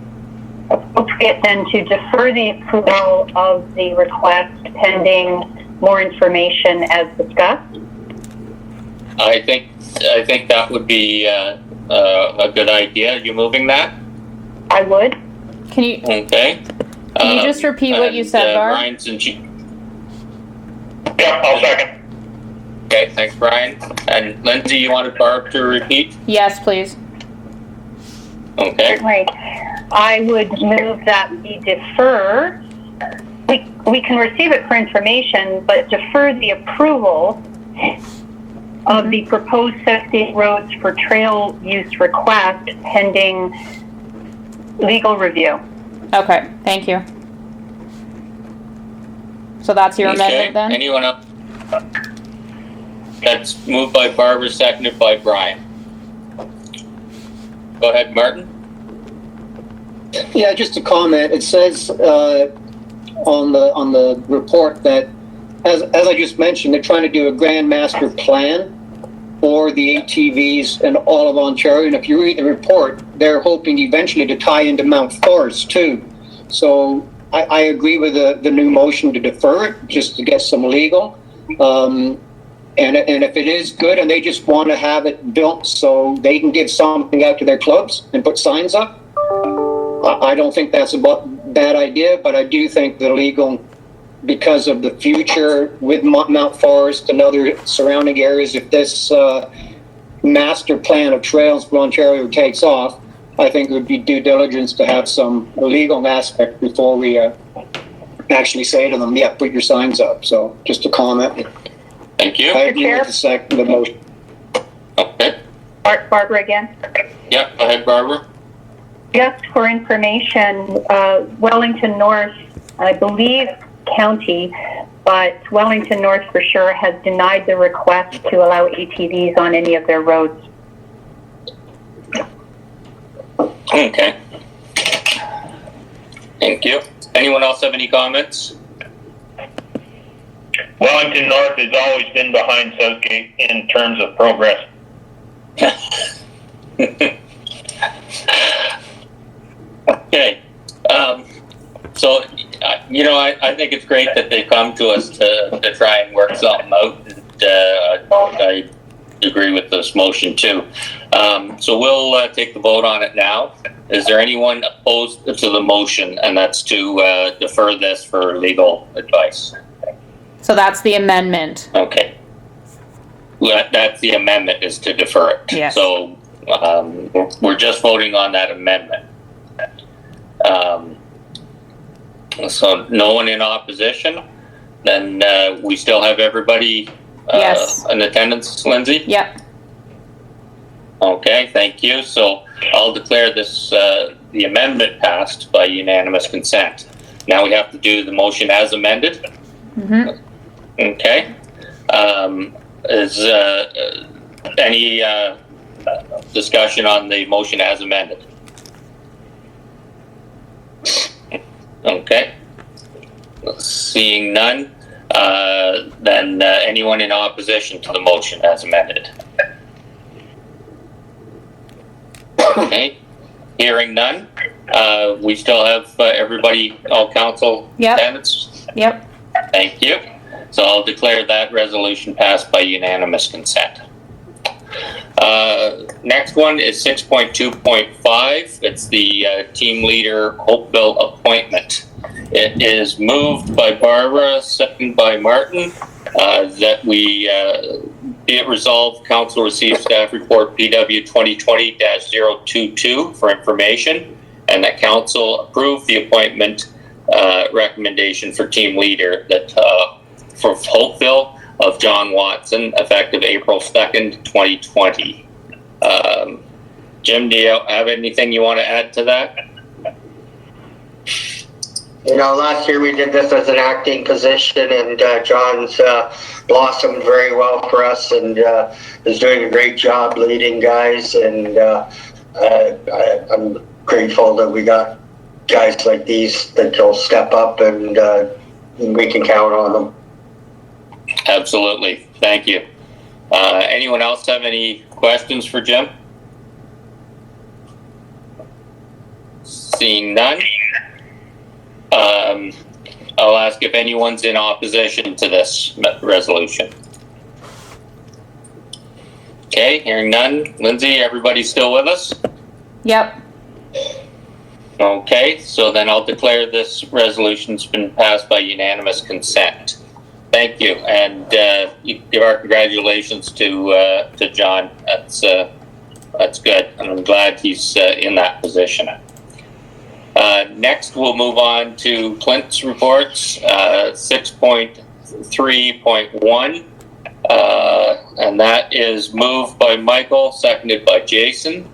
appropriate then to defer the approval of the request pending more information as discussed? I think that would be a good idea. Are you moving that? I would. Can you Okay. can you just repeat what you said, Barb? Brian, since you... Yeah, I'll second. Okay, thanks, Brian. And Lindsay, you wanted Barb to repeat? Yes, please. Okay. Certainly. I would move that we defer. We can receive it for information, but defer the approval of the proposed Southgate roads for trail use request pending legal review. Okay, thank you. So that's your amendment then? Anyone else? That's moved by Barbara, seconded by Brian. Go ahead, Martin. Yeah, just a comment. It says on the report that, as I just mentioned, they're trying to do a grand master plan for the ATVs in all of Ontario. And if you read the report, they're hoping eventually to tie into Mount Forest too. So I agree with the new motion to defer it, just to get some legal. And if it is good and they just want to have it built so they can give something out to their clubs and put signs up, I don't think that's a bad idea, but I do think the legal, because of the future with Mount Forest and other surrounding areas, if this master plan of trails for Ontario takes off, I think it would be due diligence to have some legal aspect before we actually say to them, yeah, put your signs up. So just a comment. Thank you. I agree with the motion. Okay. Barbara again. Yeah, go ahead, Barbara. Just for information, Wellington North, I believe county, but Wellington North for sure has denied the request to allow ATVs on any of their roads. Okay. Thank you. Anyone else have any comments? Wellington North has always been behind Southgate in terms of progress. Okay. So, I think it's great that they come to us to try and work something out. And, I agree with this motion too. So we'll take the vote on it now. Is there anyone opposed to the motion? And that's to defer this for legal advice. So that's the amendment. Okay. That's the amendment, is to defer it. Yes. So we're just voting on that amendment. So no one in opposition. Then we still have everybody Yes. in attendance, Lindsay? Yep. Okay, thank you. So I'll declare this the amendment passed by unanimous consent. Now we have to do the motion as amended. Mm-hmm. Okay. Is any discussion on the motion as amended? Okay. Seeing none, then anyone in opposition to the motion as amended? Okay. Hearing none, we still have everybody, all council Yep. attendance? Yep. Thank you. So I'll declare that resolution passed by unanimous consent. Next one is 6.2.5. It's the team leader Hopeville appointment. It is moved by Barbara, seconded by Martin, that we be it resolved, council receives staff report PW 2020-022 for information, and that council approve the appointment recommendation for team leader that for Hopeville of John Watson, effective April 2nd, 2020. Jim, do you have anything you want to add to that? Last year we did this as an acting position, and John's blossomed very well for us and is doing a great job leading guys, and I'm grateful that we got guys like these that will step up and we can count on them. Absolutely. Thank you. Anyone else have any questions for Jim? Seeing none, I'll ask if anyone's in opposition to this resolution. Okay, hearing none. Lindsay, everybody still with us? Yep. Okay, so then I'll declare this resolution's been passed by unanimous consent. Thank you, and give our congratulations to John. That's good, and I'm glad he's in that position. Next, we'll move on to Clint's reports, 6.3.1, and that is moved by Michael, seconded by Jason,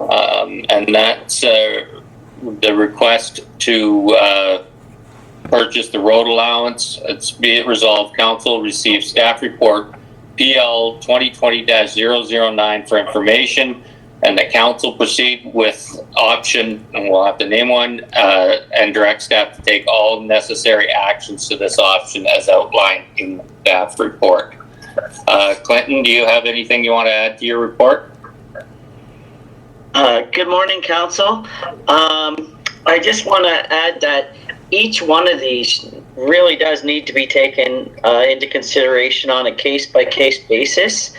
and that's the request to purchase the road allowance. It's be it resolved, council receives staff report PL 2020-009 for information, and the council proceed with option, and we'll have to name one, and direct staff to take all necessary actions to this option as outlined in the staff report. Clinton, do you have anything you want to add to your report? Good morning, council. I just want to add that each one of these really does need to be taken into consideration on a case-by-case basis.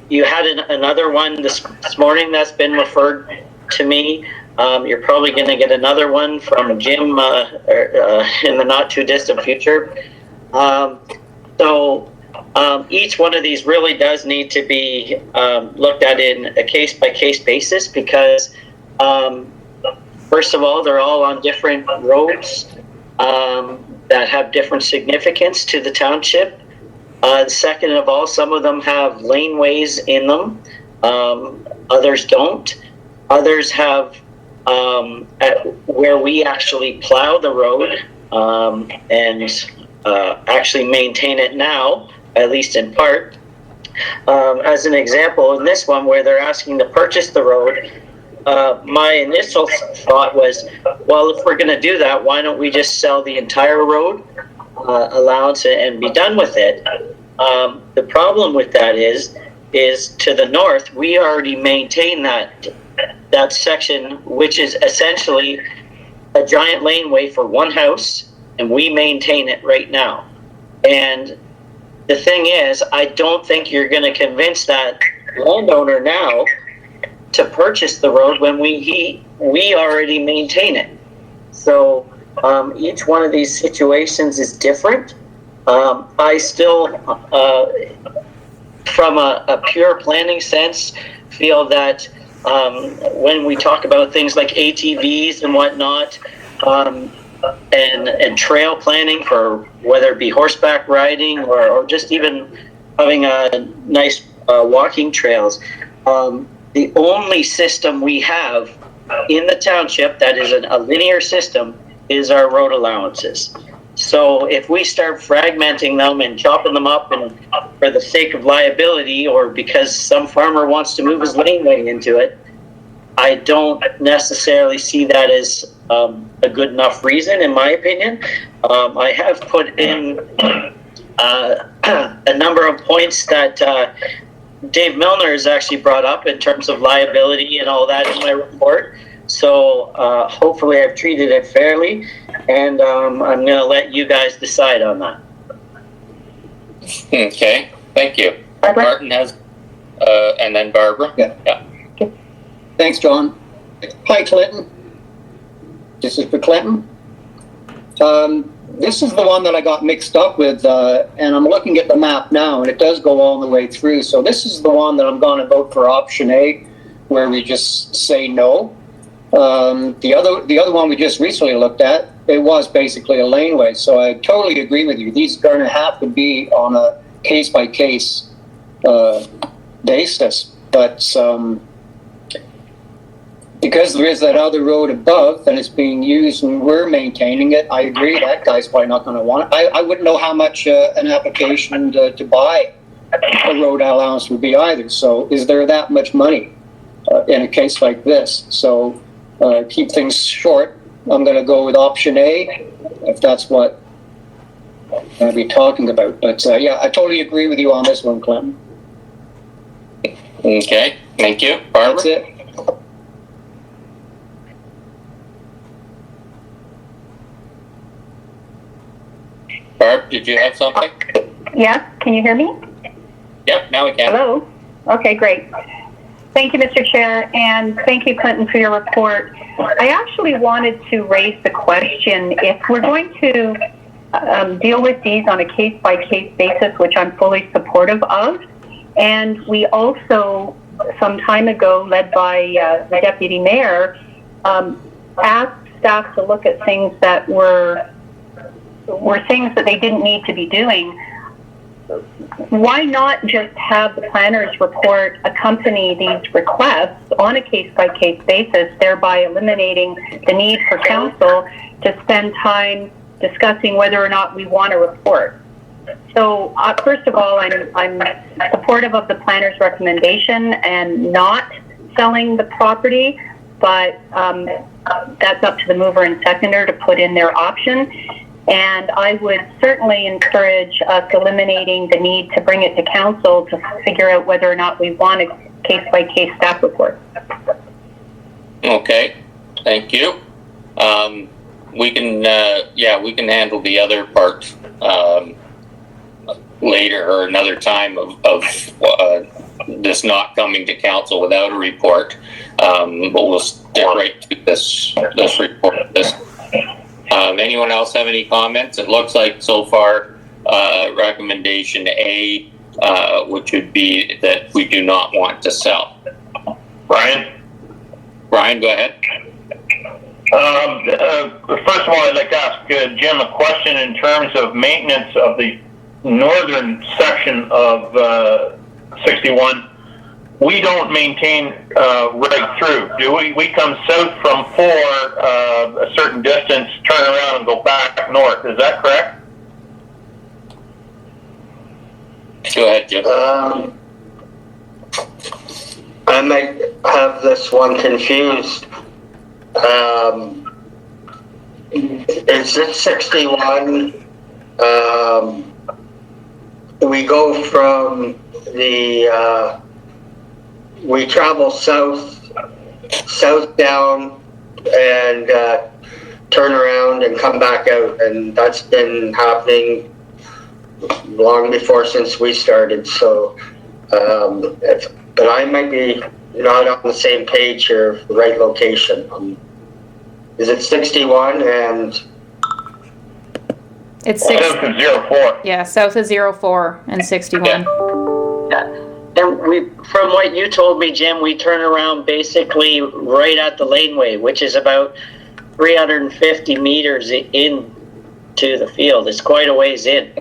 You had another one this morning that's been referred to me. You're probably going to get another one from Jim in the not-too-distant future. So each one of these really does need to be looked at in a case-by-case basis because first of all, they're all on different roads that have different significance to the township. Second of all, some of them have laneways in them. Others don't. Others have where we actually plow the road and actually maintain it now, at least in part. As an example, in this one where they're asking to purchase the road, my initial thought was, well, if we're going to do that, why don't we just sell the entire road allowance and be done with it? The problem with that is to the north, we already maintain that section, which is essentially a giant laneway for one house, and we maintain it right now. And the thing is, I don't think you're going to convince that landowner now to purchase the road when we already maintain it. So each one of these situations is different. I still, from a pure planning sense, feel that when we talk about things like ATVs and whatnot, and trail planning for whether it be horseback riding or just even having a nice walking trails, the only system we have in the township that is a linear system is our road allowances. So if we start fragmenting them and chopping them up and for the sake of liability or because some farmer wants to move his laneway into it, I don't necessarily see that as a good enough reason, in my opinion. I have put in a number of points that Dave Milne has actually brought up in terms of liability and all that in my report. So hopefully I've treated it fairly, and I'm going to let you guys decide on that. Okay, thank you. Barbara? Martin has, and then Barbara. Yeah. Thanks, John. Hi, Clinton. This is for Clinton. This is the one that I got mixed up with, and I'm looking at the map now, and it does go all the way through. So this is the one that I'm going to vote for option A, where we just say no. The other one we just recently looked at, it was basically a laneway. So I totally agree with you. These are going to have to be on a case-by-case basis. But because there is that other road above and it's being used and we're maintaining it, I agree that guy's probably not going to want it. I wouldn't know how much an application to buy a road allowance would be either. So is there that much money in a case like this? So keep things short. I'm going to go with option A, if that's what going to be talking about. But yeah, I totally agree with you on this one, Clem. Okay, thank you. Barbara? That's it. Barb, did you have something? Yes, can you hear me? Yep, now we can. Hello? Okay, great. Thank you, Mr. Chair, and thank you, Clinton, for your report. I actually wanted to raise the question, if we're going to deal with these on a case-by-case basis, which I'm fully supportive of, and we also, some time ago, led by the Deputy Mayor, asked staff to look at things that were things that they didn't need to be doing. Why not just have the planner's report accompany these requests on a case-by-case basis, thereby eliminating the need for council to spend time discussing whether or not we want a report? So first of all, I'm supportive of the planner's recommendation and not selling the property, but that's up to the mover and seconder to put in their option. And I would certainly encourage us eliminating the need to bring it to council to figure out whether or not we want a case-by-case staff report. Okay, thank you. We can, we can handle the other part later or another time of this not coming to council without a report. But we'll stick right to this report. Anyone else have any comments? It looks like so far recommendation A, which would be that we do not want to sell. Brian, go ahead. First of all, I'd like to ask Jim a question in terms of maintenance of the northern section of 61. We don't maintain right through, do we? We come south from 4 a certain distance, turn around and go back north. Is that correct? Go ahead, Jim. I might have this one confused. Is it 61? We go from the we travel south down and turn around and come back out, and that's been happening long before since we started. So, but I might be not on the same page here, the right location. Is it 61 and? It's South of 04. Yeah, south of 04 and 61. Yeah. And from what you told me, Jim, we turn around basically right at the laneway, which is about 350 meters in to the field. It's quite a ways in.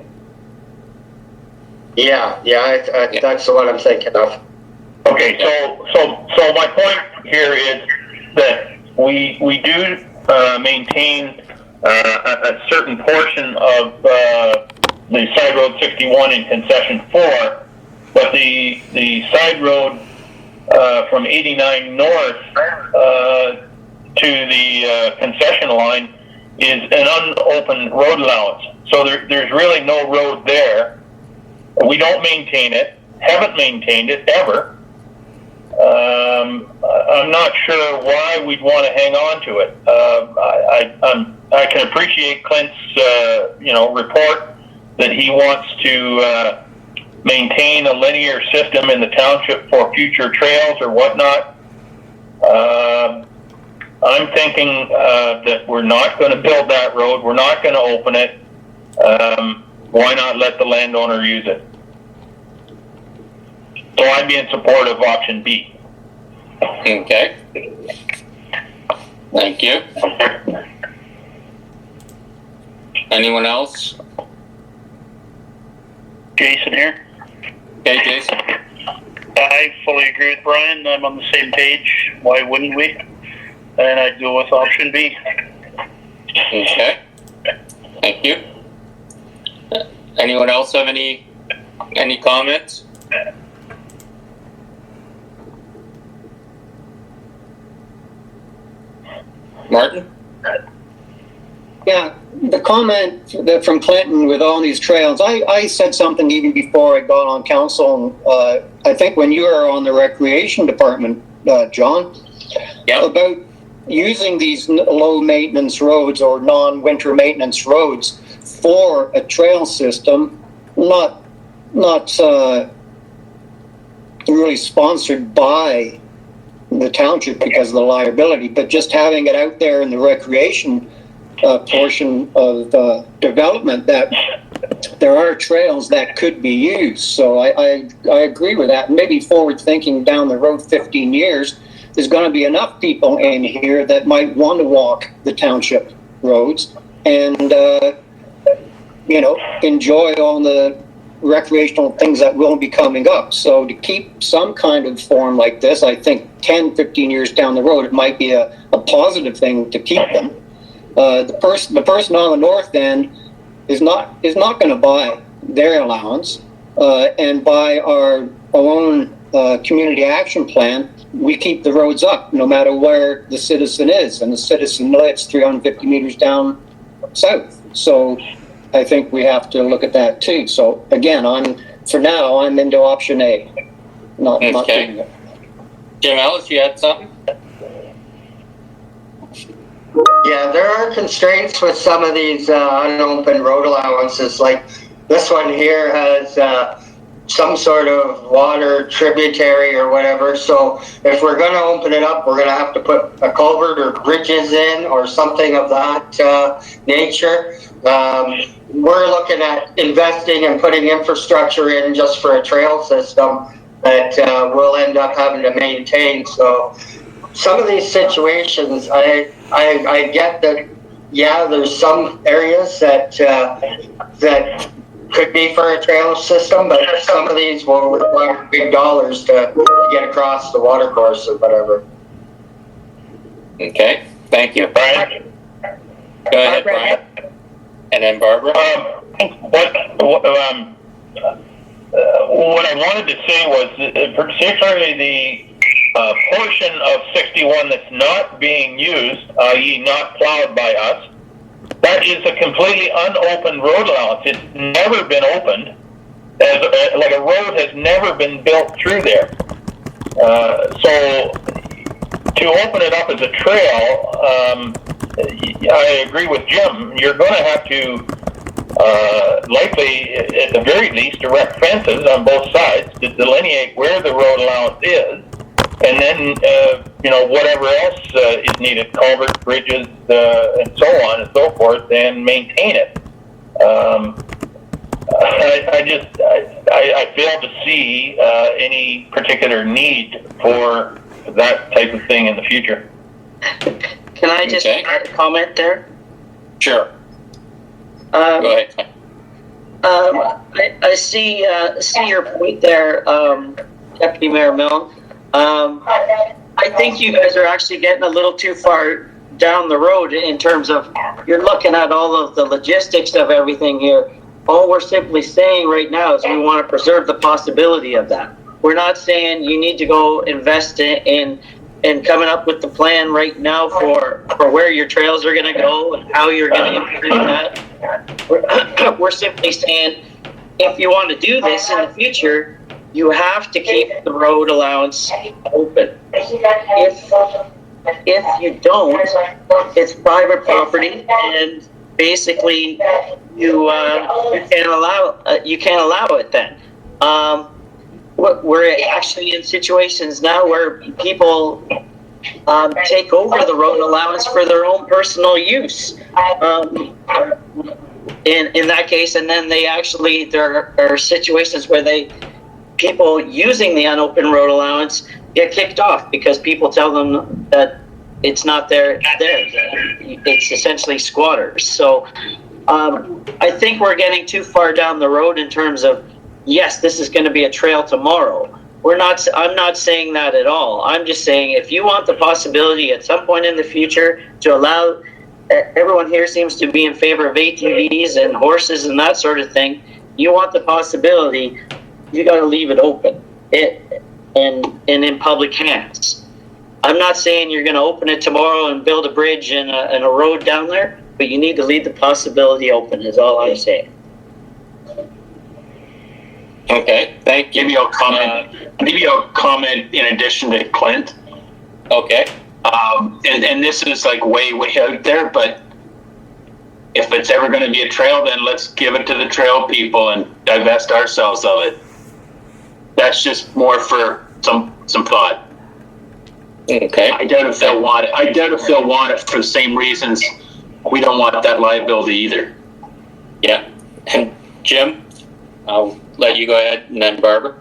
Yeah, that's what I'm thinking of. Okay, so my point here is that we do maintain a certain portion of the side road 61 in concession 4, but the side road from 89 north to the concession line is an unopened road allowance. So there's really no road there. We don't maintain it, haven't maintained it ever. I'm not sure why we'd want to hang on to it. I can appreciate Clint's report that he wants to maintain a linear system in the township for future trails or whatnot. I'm thinking that we're not going to build that road. We're not going to open it. Why not let the landowner use it? So I'd be in support of option B. Okay. Thank you. Anyone else? Jason here. Okay, Jason. I fully agree with Brian. I'm on the same page. Why wouldn't we? And I'd go with option B. Okay. Thank you. Anyone else have any comments? Yeah, the comment from Clinton with all these trails, I said something even before I got on council, I think when you were on the recreation department, John, about using these low maintenance roads or non-winter maintenance roads for a trail system, not really sponsored by the township because of the liability, but just having it out there in the recreation portion of development, that there are trails that could be used. So I agree with that. Maybe forward thinking down the road 15 years, there's going to be enough people in here that might want to walk the township roads and enjoy all the recreational things that will be coming up. So to keep some kind of form like this, I think 10, 15 years down the road, it might be a positive thing to keep them. The person on the north end is not going to buy their allowance, and by our own community action plan, we keep the roads up no matter where the citizen is, and the citizen lives 350 meters down south. So I think we have to look at that too. So again, for now I'm into option A. Not doing it. Jim Ellis, you had something? Yeah, there are constraints with some of these unopened road allowances. Like this one here has some sort of water tributary or whatever. So if we're going to open it up, we're going to have to put a culvert or bridges in or something of that nature. We're looking at investing and putting infrastructure in just for a trail system that we'll end up having to maintain. So some of these situations, I get that, yeah, there's some areas that could be for a trail system, but some of these will require big dollars to get across the water course or whatever. Okay, thank you. Brian? Go ahead, Brian. And then Barbara? What I wanted to say was particularly the portion of 61 that's not being used, i.e. not plowed by us, that is a completely unopened road allowance. It's never been opened. Like a road has never been built through there. So to open it up as a trail, I agree with Jim. You're going to have to likely, at the very least, erect fences on both sides to delineate where the road allowance is, and then whatever else is needed, culverts, bridges, and so on and so forth, and maintain it. I fail to see any particular need for that type of thing in the future. Can I just add a comment there? Sure. Go ahead. I see your point there, Deputy Mayor Milne. I think you guys are actually getting a little too far down the road in terms of you're looking at all of the logistics of everything here. All we're simply saying right now is we want to preserve the possibility of that. We're not saying you need to go invest in coming up with the plan right now for where your trails are going to go and how you're going to implement that. We're simply saying if you want to do this in the future, you have to keep the road allowance open. If you don't, it's private property, and basically you can't allow it then. We're actually in situations now where people take over the road allowance for their own personal use. In that case, and then there are situations where people using the unopened road allowance get kicked off because people tell them that it's not theirs. It's essentially squatters. So I think we're getting too far down the road in terms of, yes, this is going to be a trail tomorrow. I'm not saying that at all. I'm just saying if you want the possibility at some point in the future to allow, everyone here seems to be in favor of ATVs and horses and that sort of thing. You want the possibility, you got to leave it open and in public hands. I'm not saying you're going to open it tomorrow and build a bridge and a road down there. but you need to leave the possibility open, is all I'm saying. Okay, thank you. Maybe I'll comment in addition to Clint. Okay. And this is like way out there, but if it's ever going to be a trail, then let's give it to the trail people and divest ourselves of it. That's just more for some thought. Okay. I doubt if they'll want it. I doubt if they'll want it for the same reasons we don't want that liability either. Yeah. And Jim, I'll let you go ahead, and then Barbara.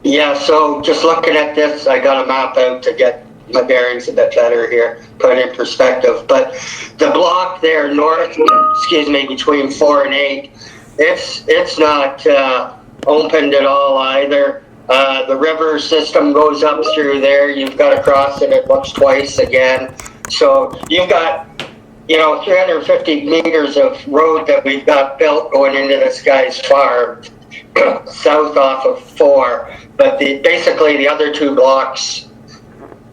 Yeah, so just looking at this, I got a map out to get my bearings a bit better here, put it in perspective. But the block there north, between 4 and 8, it's not opened at all either. The river system goes up through there. You've got to cross it. It looks twice again. So you've got, 350 meters of road that we've got built going into this guy's farm, south off of 4. But basically the other 2 blocks,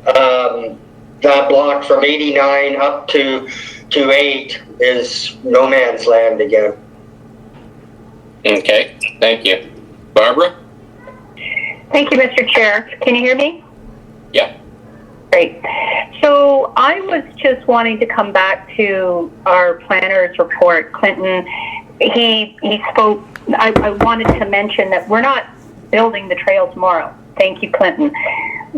that block from 89 up to 8 is no man's land again. Okay, thank you. Barbara? Thank you, Mr. Chair. Can you hear me? Yeah. Great. So I was just wanting to come back to our planner's report. Clinton, he spoke, I wanted to mention that we're not building the trail tomorrow. Thank you, Clinton.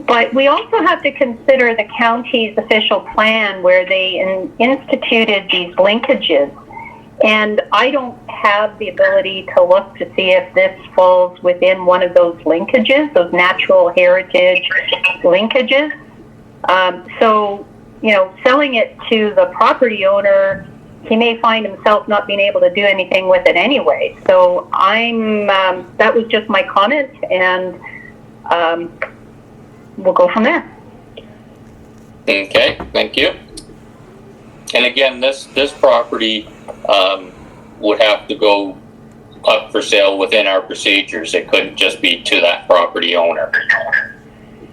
But we also have to consider the county's official plan where they instituted these linkages. And I don't have the ability to look to see if this falls within one of those linkages, those natural heritage linkages. So, selling it to the property owner, he may find himself not being able to do anything with it anyway. So that was just my comment, and we'll go from there. Okay, thank you. And again, this property would have to go up for sale within our procedures. It couldn't just be to that property owner.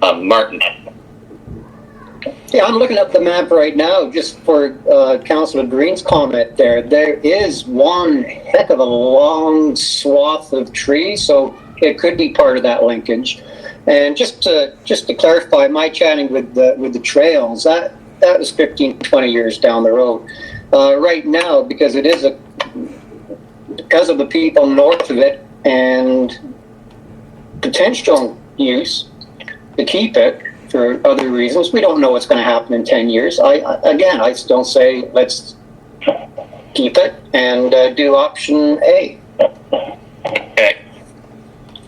Martin. Yeah, I'm looking at the map right now just for Councillor Breen's comment there. There is one heck of a long swath of trees, so it could be part of that linkage. And just to clarify, my chatting with the trails, that was 15, 20 years down the road. Right now, because it is because of the people north of it and potential use to keep it for other reasons, we don't know what's going to happen in 10 years. I still say let's keep it and do option A. Okay.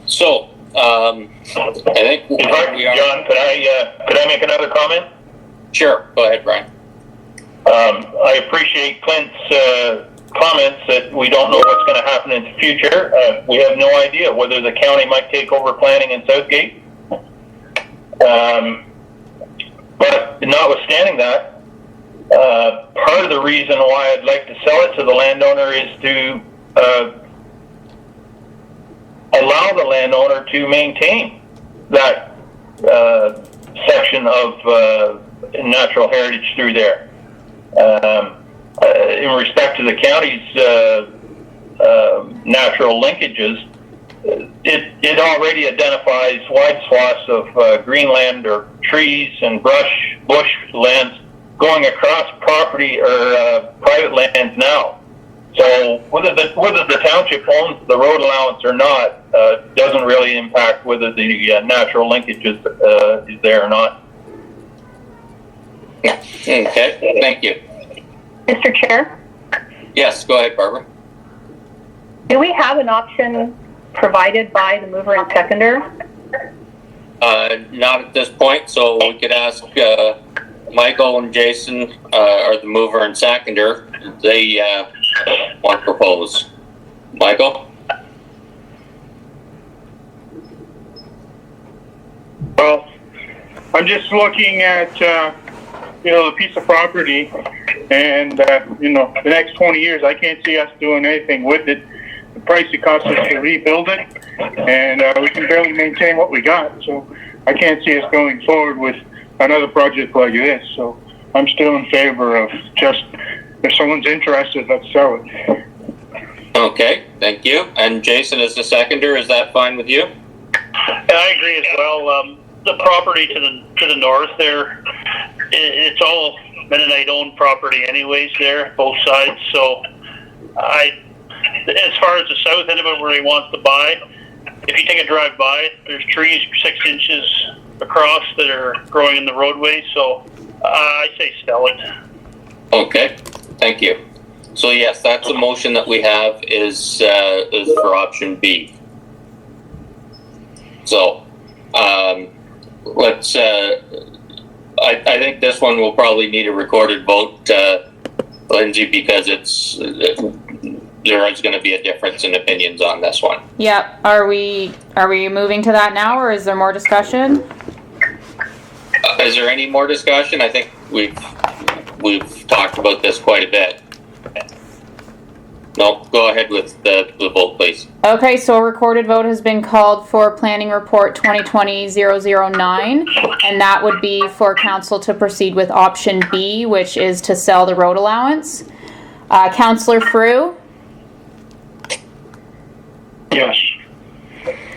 So, I think we are. John, could I make another comment? Sure. Go ahead, Brian. I appreciate Clint's comments that we don't know what's going to happen in the future. We have no idea whether the county might take over planning in Southgate. But notwithstanding that, part of the reason why I'd like to sell it to the landowner is to allow the landowner to maintain that section of natural heritage through there. In respect to the county's natural linkages, it already identifies wide swaths of greenland or trees and bush lands going across property or private lands now. So whether the township owns the road allowance or not doesn't really impact whether the natural linkage is there or not. Okay, thank you. Mr. Chair? Yes, go ahead, Barbara. Do we have an option provided by the mover and seconder? Not at this point, so we could ask Michael and Jason, are the mover and seconder. They want to propose. Michael? Well, I'm just looking at, the piece of property, and, the next 20 years, I can't see us doing anything with it. The price it costs us to rebuild it, and we can barely maintain what we got. So I can't see us going forward with another project like this. So I'm still in favor of just if someone's interested, let's sell it. Okay, thank you. And Jason is the seconder. Is that fine with you? Yeah, I agree as well. The property to the north there, it's all Mennonite-owned property anyways there, both sides. So as far as the south end of it where he wants to buy, if you take a drive by, there's trees 6 inches across that are growing in the roadway. So I say sell it. Okay, thank you. So yes, that's the motion that we have is for option B. So let's. I think this one will probably need a recorded vote, Lindsay, because there is going to be a difference in opinions on this one. Yep. Are we moving to that now, or is there more discussion? Is there any more discussion? I think we've talked about this quite a bit. No, go ahead with the vote, please. Okay, so a recorded vote has been called for Planning Report 2020-009, and that would be for council to proceed with option B, which is to sell the road allowance. Councillor Frew? Yes.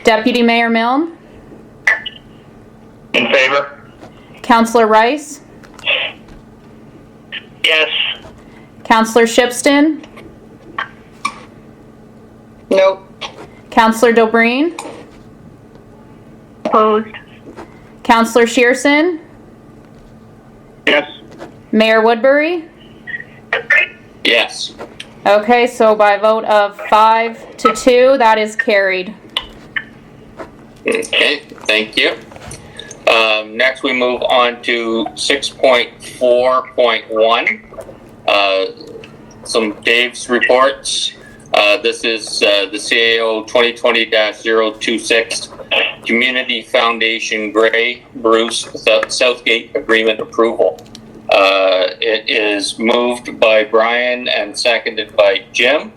Deputy Mayor Milne? In favor? Councillor Rice? Yes. Councillor Shipston? Nope. Councillor Breen? Opposed? Councillor Shearson? Yes. Mayor Woodbury? Yes. Okay, so by a vote of 5-2, that is carried. Okay, thank you. Next, we move on to 6.4.1. Some Dave's reports. This is the CAO 2020-026 Community Foundation Gray Bruce Southgate Agreement Approval. It is moved by Brian and seconded by Jim.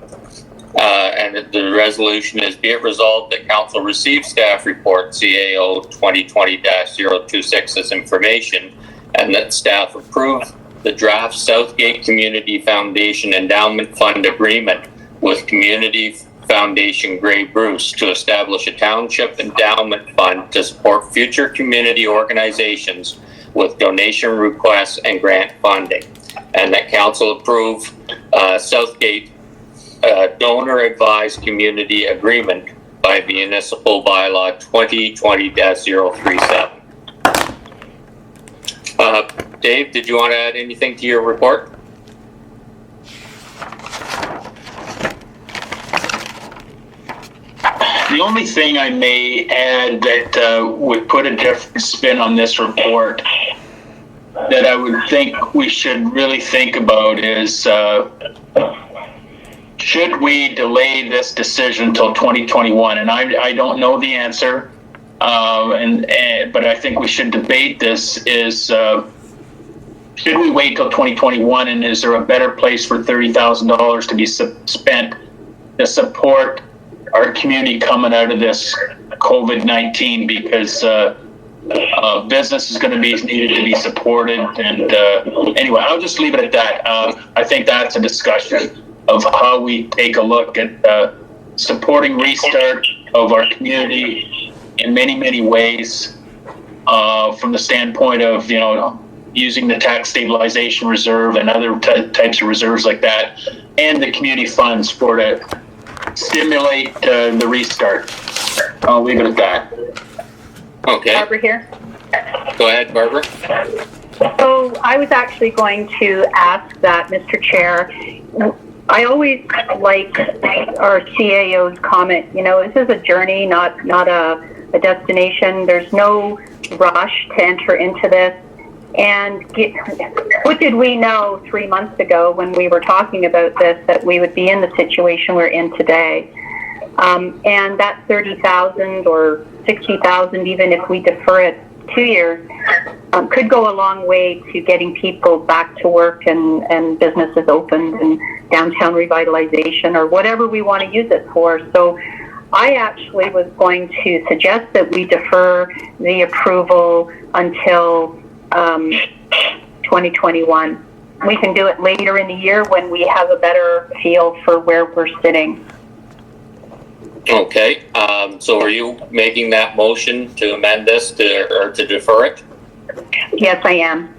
And the resolution is, be it resolved that council receives staff report CAO 2020-026 as information, and that staff approve the draft Southgate Community Foundation Endowment Fund Agreement with Community Foundation Grey Bruce to establish a township endowment fund to support future community organizations with donation requests and grant funding, and that council approve Southgate donor advised community agreement by municipal bylaw 2020-037. Dave, did you want to add anything to your report? The only thing I may add that would put a different spin on this report that I would think we should really think about is should we delay this decision till 2021? And I don't know the answer, but I think we should debate this is should we wait till 2021, and is there a better place for $30,000 to be spent to support our community coming out of this COVID-19, because business is going to be needed to be supported. And anyway, I'll just leave it at that. I think that's a discussion of how we take a look at supporting restart of our community in many, many ways, from the standpoint of, using the tax stabilization reserve and other types of reserves like that, and the community funds for to stimulate the restart. I'll leave it at that. Okay. Barbara here. Go ahead, Barbara. So I was actually going to ask that, Mr. Chair. I always like our CAO's comment. This is a journey, not a destination. There's no rush to enter into this. And what did we know 3 months ago when we were talking about this, that we would be in the situation we're in today? And that 30,000 or 60,000, even if we defer it 2 years, could go a long way to getting people back to work and businesses opened and downtown revitalization or whatever we want to use it for. So I actually was going to suggest that we defer the approval until 2021. we can do it later in the year when we have a better feel for where we're sitting. Okay, so are you making that motion to amend this or to defer it? Yes, I am.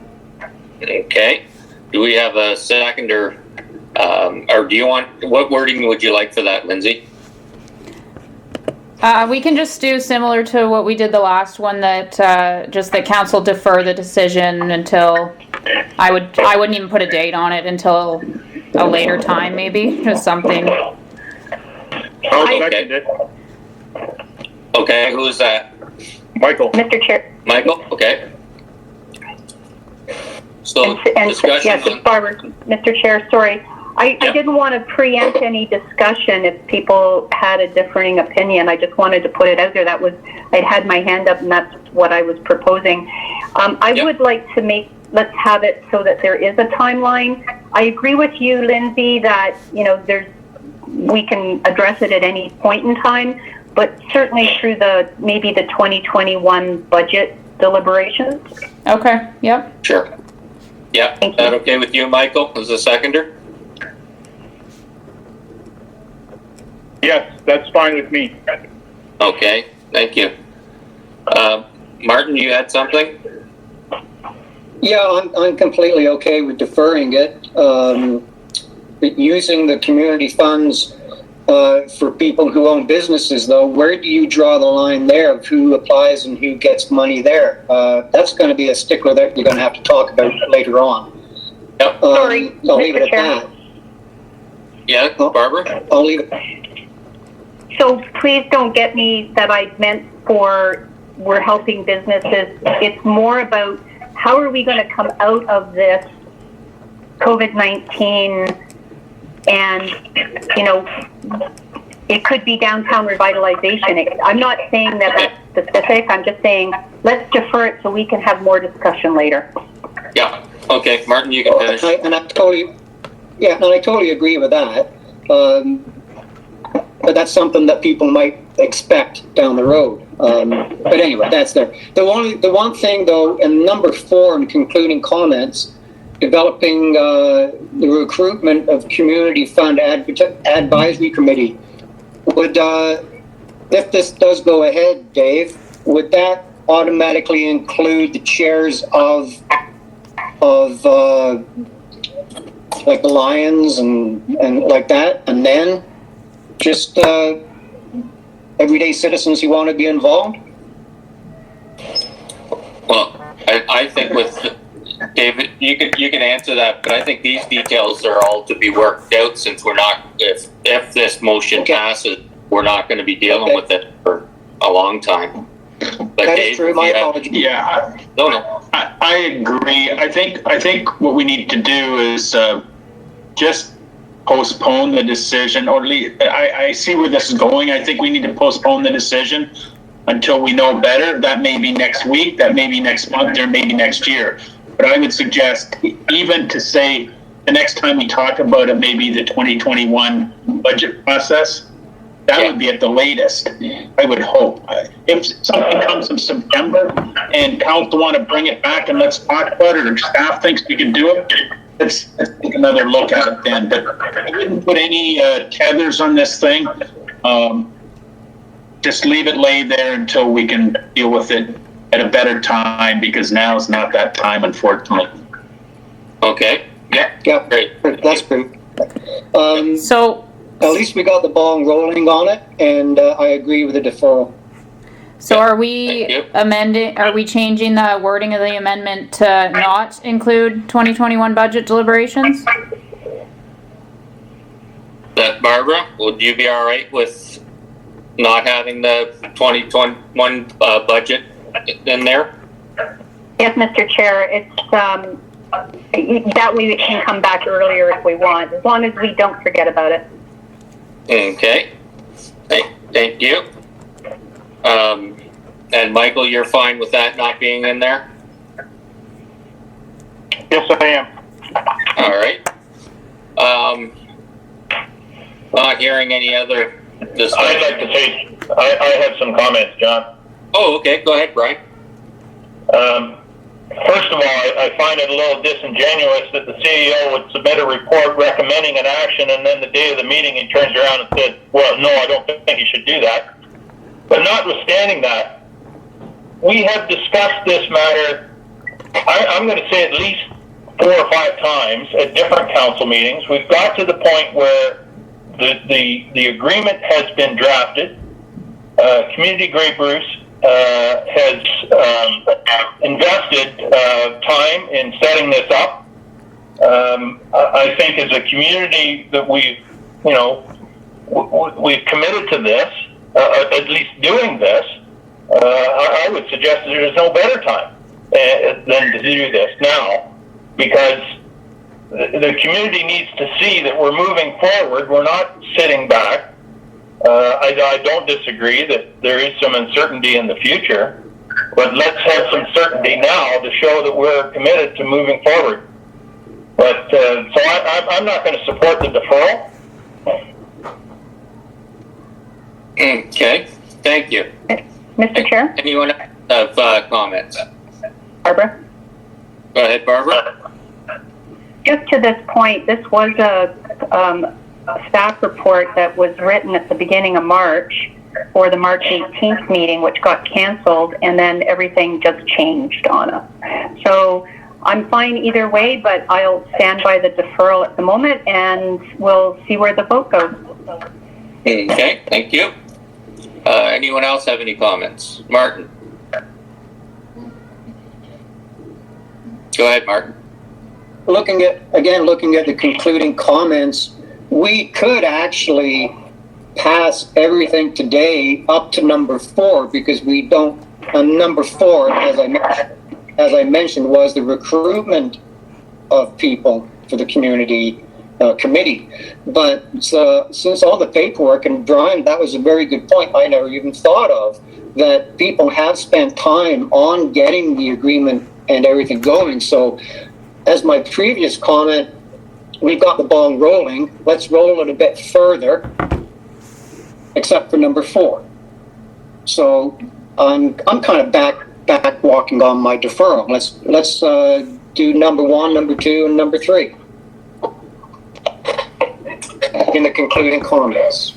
Okay, do we have a second or do you want, what wording would you like for that, Lindsay? We can just do similar to what we did the last one, that just that council defer the decision until, I wouldn't even put a date on it, until a later time, maybe, just something. I'll second it. Okay, who is that? Michael. Mr. Chair. Michael, okay. So, And discussion yes, it's Barbara. Mr. Chair, sorry. I didn't want to preempt any discussion if people had a differing opinion. I just wanted to put it out there. I'd had my hand up, and that's what I was proposing. I would like to let's have it so that there is a timeline. I agree with you, Lindsay, that, we can address it at any point in time, but certainly through maybe the 2021 budget deliberations. Okay, yep. Sure. Yeah, is that okay with you, Michael, as a seconder? Yes, that's fine with me. Okay, thank you. Martin, you had something? Yeah, I'm completely okay with deferring it. Using the community funds for people who own businesses, though, where do you draw the line there of who applies and who gets money there? That's going to be a stickler that you're going to have to talk about later on. Yep. Sorry, I'll leave it Mr. at Chair. that. Yeah, Barbara? I'll leave it. So please don't get me that I meant we're helping businesses. It's more about how are we going to come out of this COVID-19, and it could be downtown revitalization. I'm not saying that that's specific. I'm just saying let's defer it so we can have more discussion later. Yeah. Okay, Martin, you can finish. I totally agree with that. But that's something that people might expect down the road. But anyway, that's there. The one thing, though, in number 4 in concluding comments, developing the recruitment of community fund advisory committee. Would if this does go ahead, Dave, would that automatically include the chairs of like the Lions and like that, and then just everyday citizens who want to be involved? Well, I think with David, you can answer that, but I think these details are all to be worked out, since we're not, if this motion passes, we're not going to be dealing with it for a long time. But That Dave, is true. My apologies. Yeah, no. I agree. I think what we need to do is just postpone the decision, or at least I see where this is going. I think we need to postpone the decision until we know better. That may be next week, that may be next month, or maybe next year. But I would suggest even to say the next time we talk about it, maybe the 2021 budget process. That would be at the latest, I would hope. If something comes in September and council want to bring it back and let's talk about it, or staff thinks we can do it, let's take another look at it then. But I wouldn't put any tethers on this thing. Just leave it laid there until we can deal with it at a better time, because now is not that time, unfortunately. Okay. Yeah, Great. that's great. So At least we got the ball rolling on it, and I agree with the deferral. So are we changing the wording of the amendment to not include 2021 budget deliberations? That Barbara, would you be all right with not having the 2021 budget in there? Yes, Mr. Chair. It's that way we can come back earlier if we want, as long as we don't forget about it. Okay. Thank you. And Michael, you're fine with that not being in there? Yes, I am. All right. Not hearing any other discussion. I'd like to say, I have some comments, John. Oh, okay. Go ahead, Brian. First of all, I find it a little disingenuous that the CEO would submit a report recommending an action, and then the day of the meeting he turns around and said, well, no, I don't think you should do that. But notwithstanding that, we have discussed this matter, I'm going to say at least 4 or 5 times at different council meetings. We've got to the point where the agreement has been drafted. Community Grey Bruce has invested time in setting this up. I think as a community that we've committed to this, at least doing this. I would suggest that there's no better time than to do this now, because the community needs to see that we're moving forward. We're not sitting back. I don't disagree that there is some uncertainty in the future, but let's have some certainty now to show that we're committed to moving forward. But so I'm not going to support the deferral. Okay, thank you. Mr. Chair? Anyone have comments? Barbara? Go ahead, Barbara. Just to this point, this was a staff report that was written at the beginning of March for the March 18th meeting, which got canceled, and then everything just changed on us. So I'm fine either way, but I'll stand by the deferral at the moment, and we'll see where the vote goes. Okay, thank you. Anyone else have any comments? Martin. Go ahead, Martin. Looking at the concluding comments, we could actually pass everything today up to number 4, because we don't, number 4, as I mentioned, was the recruitment of people for the community committee. But since all the paperwork, and Brian, that was a very good point I never even thought of, that people have spent time on getting the agreement and everything going. So as my previous comment, we've got the ball rolling. Let's roll it a bit further, except for number 4. So I'm kind of back walking on my deferral. Let's do number 1, number 2, and number 3 in the concluding comments.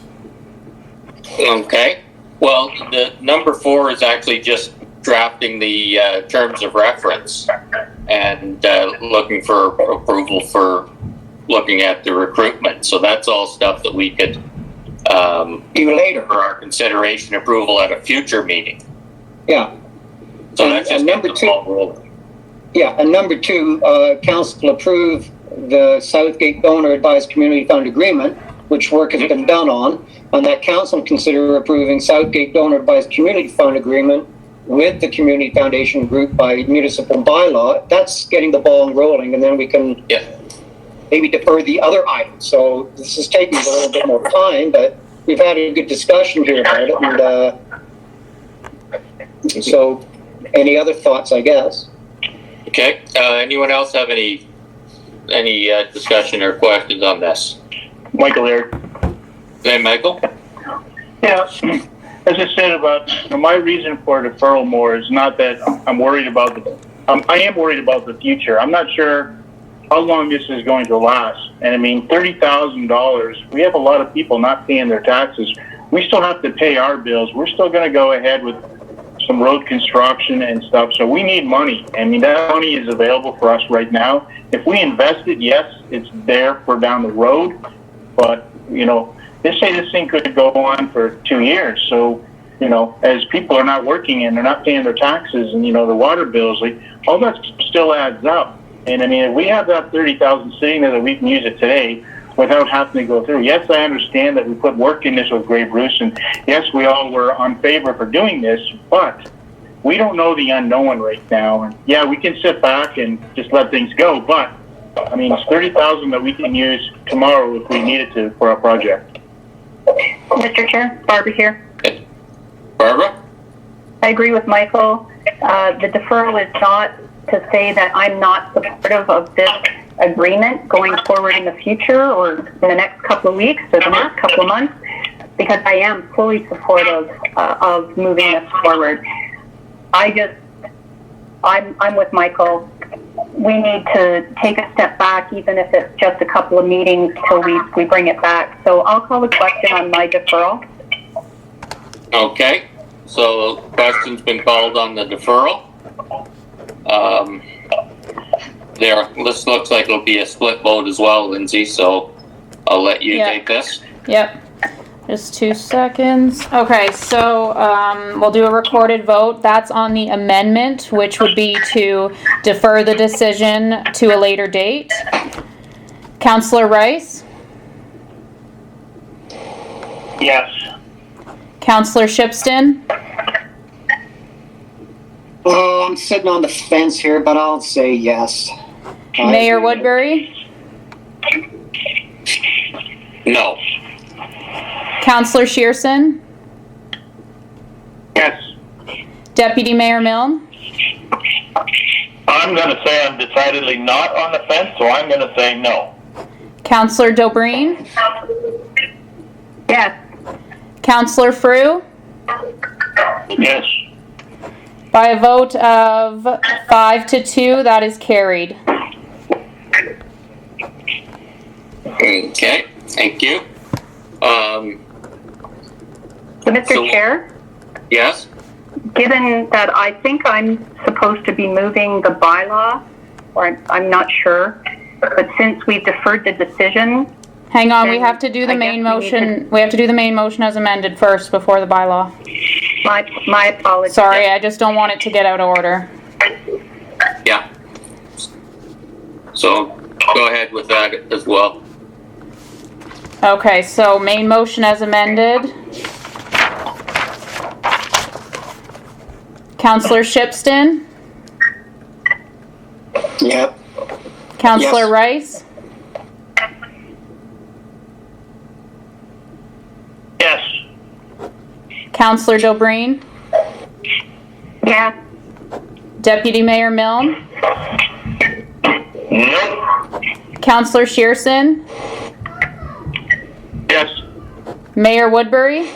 Okay. Well, the number 4 is actually just drafting the terms of reference and looking for approval for looking at the recruitment. So that's all stuff that we could do later for our consideration approval at a future meeting. Yeah. So that's just number 2. Yeah, and number 2, council approve the Southgate Donor Advised Community Fund Agreement, which work has been done on, and that council consider approving Southgate Donor Advised Community Fund Agreement with the Community Foundation Group by municipal bylaw. That's getting the ball rolling, and then we can maybe defer the other items. So this is taking a little bit more time, but we've had a good discussion here about it, and so any other thoughts, I guess? Okay. Anyone else have any discussion or questions on this? Michael here. Okay, Michael? Yeah, as I said about my reason for deferral more is not that I'm worried about I am worried about the future. I'm not sure how long this is going to last. And I mean, $30,000, we have a lot of people not paying their taxes. We still have to pay our bills. We're still going to go ahead with some road construction and stuff. So we need money. I mean, that money is available for us right now. If we invest it, yes, it's there for down the road. But, they say this thing could go on for 2 years. So, as people are not working and they're not paying their taxes and, the water bills, all that still adds up. And I mean, if we have that 30,000 sitting there that we can use it today without having to go through. Yes, I understand that we put work in this with Grey Bruce, and yes, we all were on favor for doing this, but we don't know the unknown right now. And yeah, we can sit back and just let things go, but I mean, it's 30,000 that we can use tomorrow if we needed to for our project. Mr. Chair, Barbara here. Barbara? I agree with Michael. The deferral is not to say that I'm not supportive of this agreement going forward in the future or in the next couple of weeks or the next couple of months, because I am fully supportive of moving this forward. I just I'm with Michael. We need to take a step back, even if it's just a couple of meetings till we bring it back. So I'll call the question on my deferral. Okay, so question's been called on the deferral. This looks like it'll be a split vote as well, Lindsay, so I'll let you take this. Yep. Just 2 seconds. Okay, so we'll do a recorded vote. That's on the amendment, which would be to defer the decision to a later date. Councillor Rice? Yes. Councillor Shearson? Oh, I'm sitting on the fence here, but I'll say yes. Mayor Woodbury? No. Councillor Shearson? Yes. Deputy Mayor Milne? I'm going to say I'm decidedly not on the fence, so I'm going to say no. Councillor Breen? Yes. Councillor Frew? Yes. By a vote of 5-2, that is carried. Okay, thank you. So, Mr. Chair, Yes? given that I think I'm supposed to be moving the bylaw, or I'm not sure, but since we've deferred the decision, Hang on, we have to do the main motion. We have to do the main motion as amended first before the bylaw. my apologies. Sorry, I just don't want it to get out of order. Yeah. So go ahead with that as well. Okay, so main motion as amended. Councillor Shearson? Yep. Councillor Yes. Rice? Yes. Councillor Breen? Yes. Deputy Mayor Milne? Nope. Councillor Shearson? Yes. Mayor Woodbury?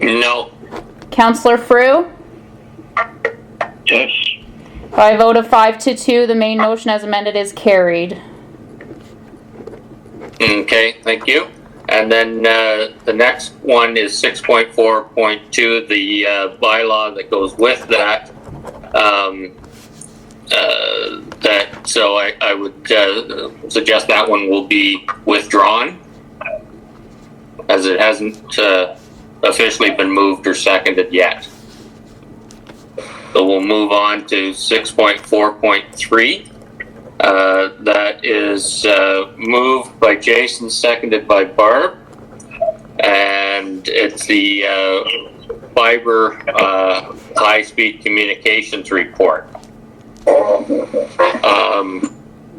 No. Councillor Frew? Yes. By a vote of 5-2, the main motion as amended is carried. Okay, thank you. And then the next one is 6.4.2, the bylaw that goes with that. So I would suggest that one will be withdrawn, as it hasn't officially been moved or seconded yet. So we'll move on to 6.4.3. That is moved by Jason, seconded by Barb, and it's the fiber high-speed communications report.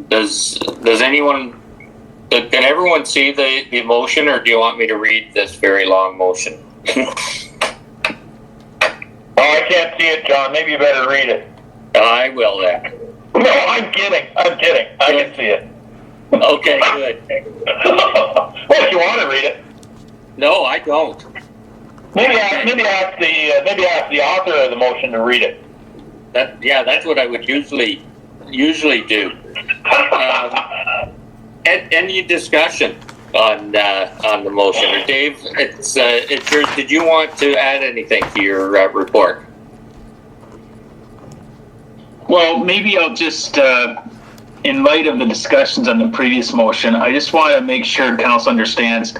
Does anyone? Can everyone see the motion, or do you want me to read this very long motion? Oh, I can't see it, John. Maybe you better read it. I will then. No, I'm kidding. I can see it. Okay, good. Well, if you want to read it, No, I don't. maybe ask the author of the motion to read it. That's what I would usually do. Any discussion on the motion? Or Dave, it's yours. Did you want to add anything to your report? Well, maybe I'll just, in light of the discussions on the previous motion, I just want to make sure council understands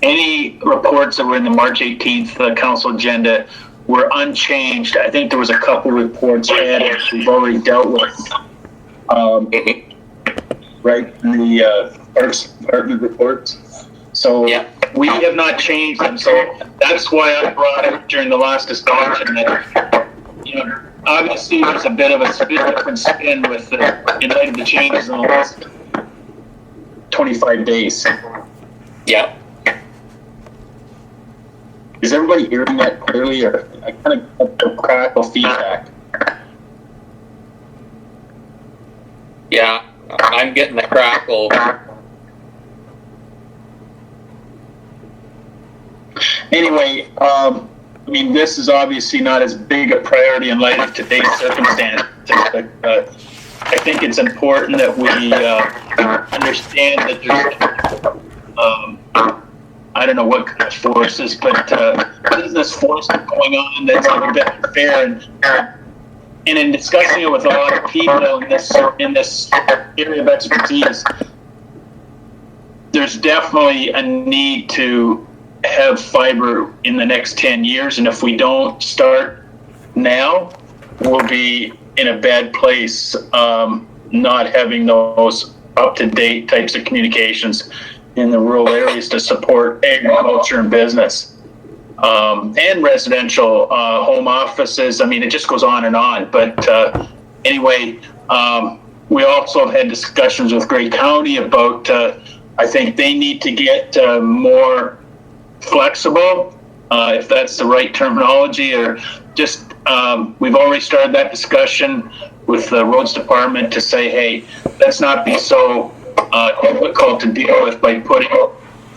any reports that were in the March 18th council agenda were unchanged. I think there was a couple reports added we've already dealt with. Right, in the Parks Department reports. So Yeah. we have not changed them. So that's why I brought it during the last discussion that, obviously there's a bit of a different spin with in light of the changes in the last 25 days. Yeah. Is everybody hearing that clearly, or I kind of get crackle feedback? Yeah, I'm getting the crackle. Anyway, I mean, this is obviously not as big a priority in light of today's circumstances, but I think it's important that we understand that there's, I don't know what kind of forces, but business forces going on that's a bit unfair. And in discussing it with a lot of people in this area of expertise, there's definitely a need to have fiber in the next 10 years. And if we don't start now, we'll be in a bad place, not having those up-to-date types of communications in the rural areas to support agriculture and business, and residential home offices. I mean, it just goes on and on. But anyway, we also have had discussions with Grey County about, I think they need to get more flexible, if that's the right terminology, or just, we've already started that discussion with the roads department to say, hey, let's not be so difficult to deal with by putting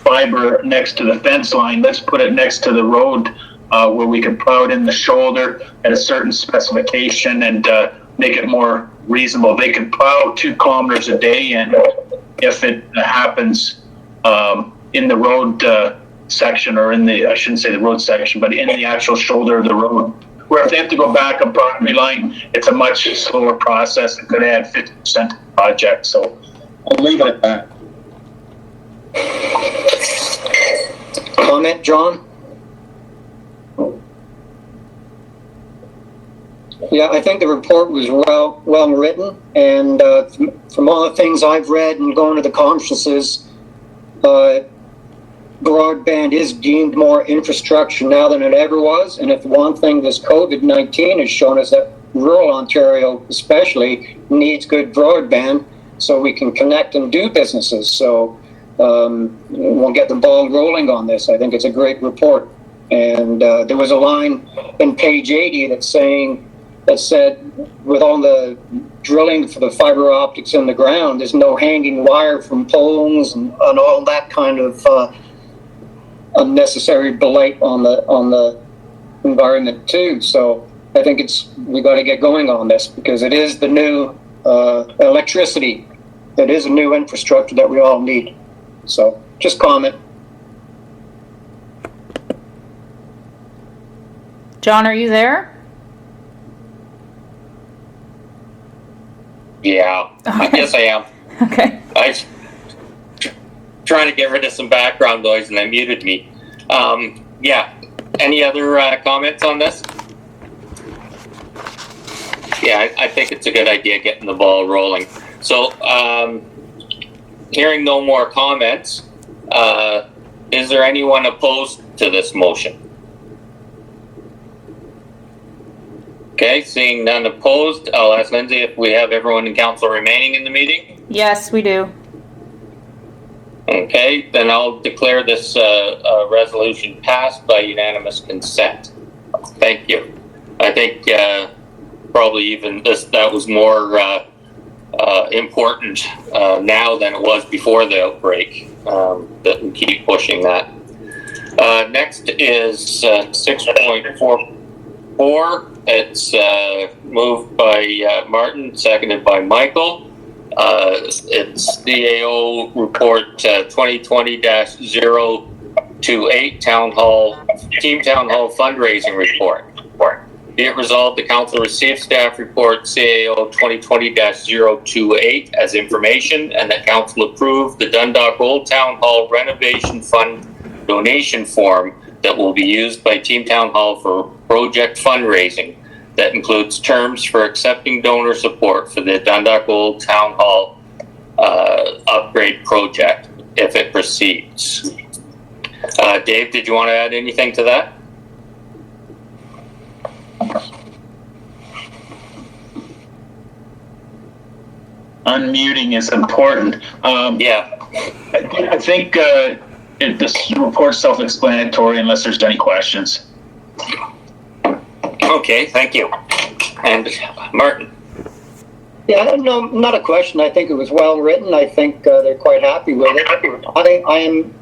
fiber next to the fence line. Let's put it next to the road, where we can plow it in the shoulder at a certain specification and make it more reasonable. They can plow 2 kilometers a day, and if it happens in the road section, or in the, I shouldn't say the road section, but in the actual shoulder of the road, where if they have to go back a property line, it's a much slower process and could add 50% to the project. So I'll leave it at that. Comment, John? Yeah, I think the report was well written, and from all the things I've read and going to the conferences, broadband is deemed more infrastructure now than it ever was. And if one thing this COVID-19 has shown us, that rural Ontario especially needs good broadband so we can connect and do businesses. So we'll get the ball rolling on this. I think it's a great report. And there was a line in page 80 that said, with all the drilling for the fiber optics in the ground, there's no hanging wire from poles and all that kind of unnecessary blight on the environment too. So I think we got to get going on this, because it is the new electricity. It is a new infrastructure that we all need. So just comment. John, are you there? Yeah, I guess I am. Okay. I'm trying to get rid of some background noise and they muted me. Yeah, any other comments on this? Yeah, I think it's a good idea getting the ball rolling. So, hearing no more comments, is there anyone opposed to this motion? Okay, seeing none opposed, I'll ask Lindsay if we have everyone in council remaining in the meeting. Yes, we do. Okay, then I'll declare this resolution passed by unanimous consent. Thank you. I think probably even that was more important now than it was before the outbreak, that we keep pushing that. Next is 6.44. It's moved by Martin, seconded by Michael. It's CAO report 2020-028 Team Town Hall fundraising report. Be it resolved, the council received staff report CAO 2020-028 as information, and that council approved the Dundalk Old Town Hall Renovation Fund donation form that will be used by Team Town Hall for project fundraising. That includes terms for accepting donor support for the Dundalk Old Town Hall upgrade project if it proceeds. Dave, did you want to add anything to that? Unmuting is important. Yeah. I think this report's self-explanatory unless there's any questions. Okay, thank you. And Martin. Yeah, no, not a question. I think it was well written. I think they're quite happy with it.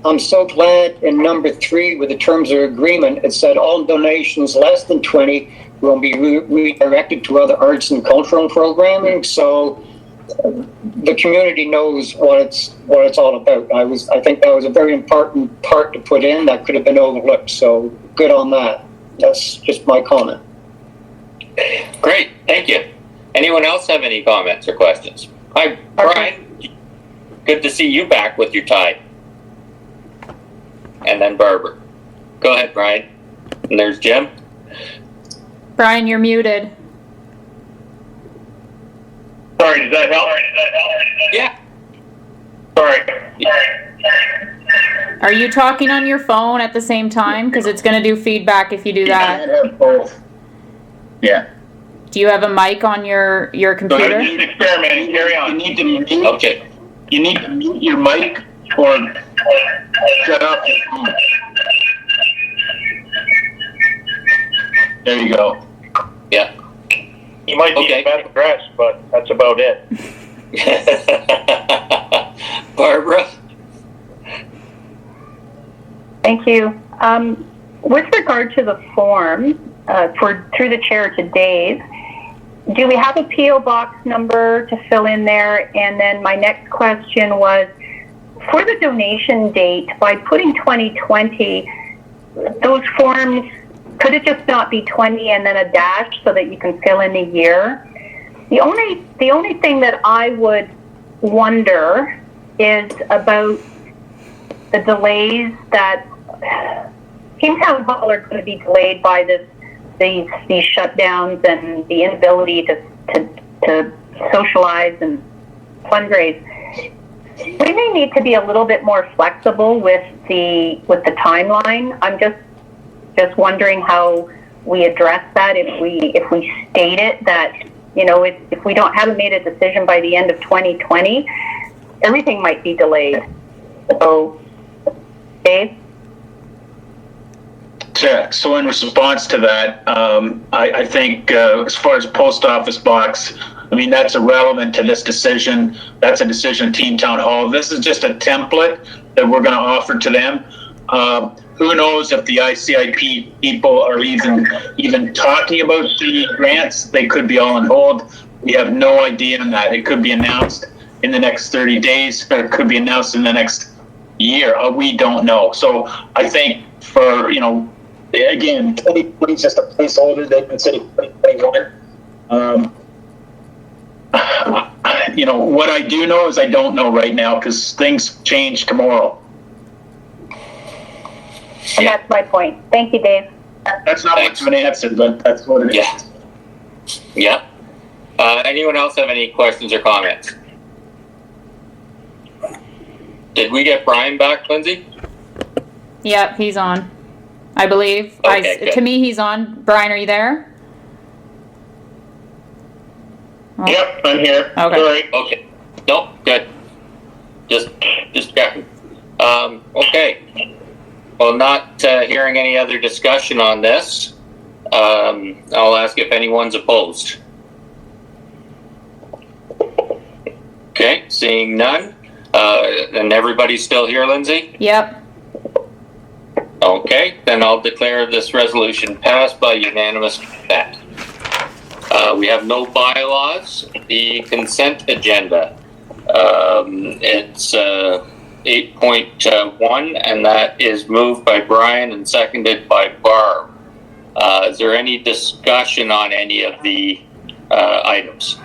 I'm so glad in number 3 with the terms of agreement, it said all donations less than 20 will be redirected to other arts and cultural programming. So the community knows what it's all about. I think that was a very important part to put in that could have been overlooked. So good on that. That's just my comment. Great, thank you. Anyone else have any comments or questions? Hi, Brian. Good to see you back with your tie. And then Barbara. Go ahead, Brian. And there's Jim. Brian, you're muted. Sorry, does that help? Yeah. Sorry. Are you talking on your phone at the same time? Because it's going to do feedback if you do that. Yeah. Do you have a mic on your computer? Just experimenting. Carry on. You need to mute. Okay. You need to mute your mic or shut up your phone. There you go. Yeah. You might be better dressed, but that's about it. Barbara? Thank you. With regard to the form, through the chair to Dave, do we have a P.O. box number to fill in there? And then my next question was, for the donation date, by putting 2020, those forms, could it just not be 20 and then a dash so that you can fill in a year? The only thing that I would wonder is about the delays that Kingstown Hall are going to be delayed by these shutdowns and the inability to socialize and fundraise. We may need to be a little bit more flexible with the timeline. I'm just wondering how we address that if we state it that, if we haven't made a decision by the end of 2020, everything might be delayed. So, Dave? Yeah, so in response to that, I think as far as post office box, I mean, that's irrelevant to this decision. That's a decision of Team Town Hall. This is just a template that we're going to offer to them. Who knows if the ICIP people are even talking about the grants? They could be all on hold. We have no idea on that. It could be announced in the next 30 days, or it could be announced in the next year. We don't know. So I think for, again, 2020 is just a placeholder. They've been saying 2021. What I do know is I don't know right now because things change tomorrow. And that's my point. Thank you, Dave. That's not much of an answer, but that's what it is. Yeah. Anyone else have any questions or comments? Did we get Brian back, Lindsay? Yep, he's on. I believe. Okay, to me, he's on. Brian, are you there? Oh. Yep, I'm here. Okay. Sorry. Okay. Nope, good. Just checking. Okay. Well, not hearing any other discussion on this, I'll ask if anyone's opposed. Okay, seeing none. And everybody's still here, Lindsay? Yep. Okay, then I'll declare this resolution passed by unanimous consent. We have no bylaws. The consent agenda. It's 8.1, and that is moved by Brian and seconded by Barb. Is there any discussion on any of the items?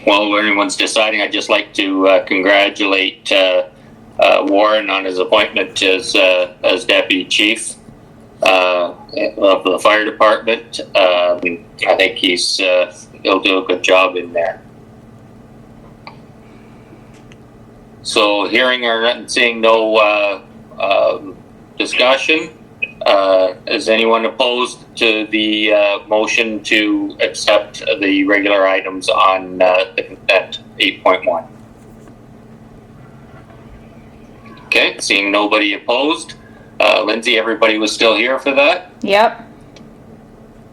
While everyone's deciding, I'd just like to congratulate Warren on his appointment as deputy chief of the fire department. I think he'll do a good job in there. So, hearing or seeing no discussion, is anyone opposed to the motion to accept the regular items on the consent 8.1? Okay, seeing nobody opposed. Lindsay, everybody was still here for that? Yep.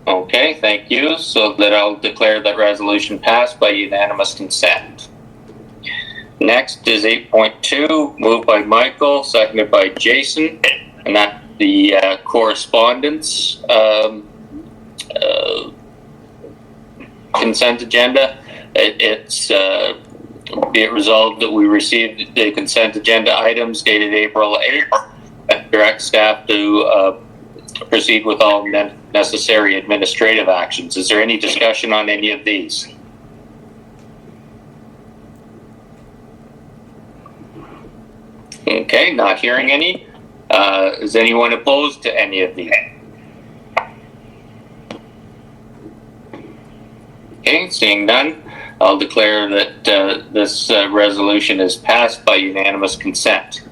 Okay, thank you. So that I'll declare that resolution passed by unanimous consent. Next is 8.2, moved by Michael, seconded by Jason, and that's the correspondence consent agenda. It's be it resolved that we received the consent agenda items dated April 8th and direct staff to proceed with all necessary administrative actions. Is there any discussion on any of these? Okay, not hearing any. Is anyone opposed to any of these? Okay, seeing none, I'll declare that this resolution is passed by unanimous consent.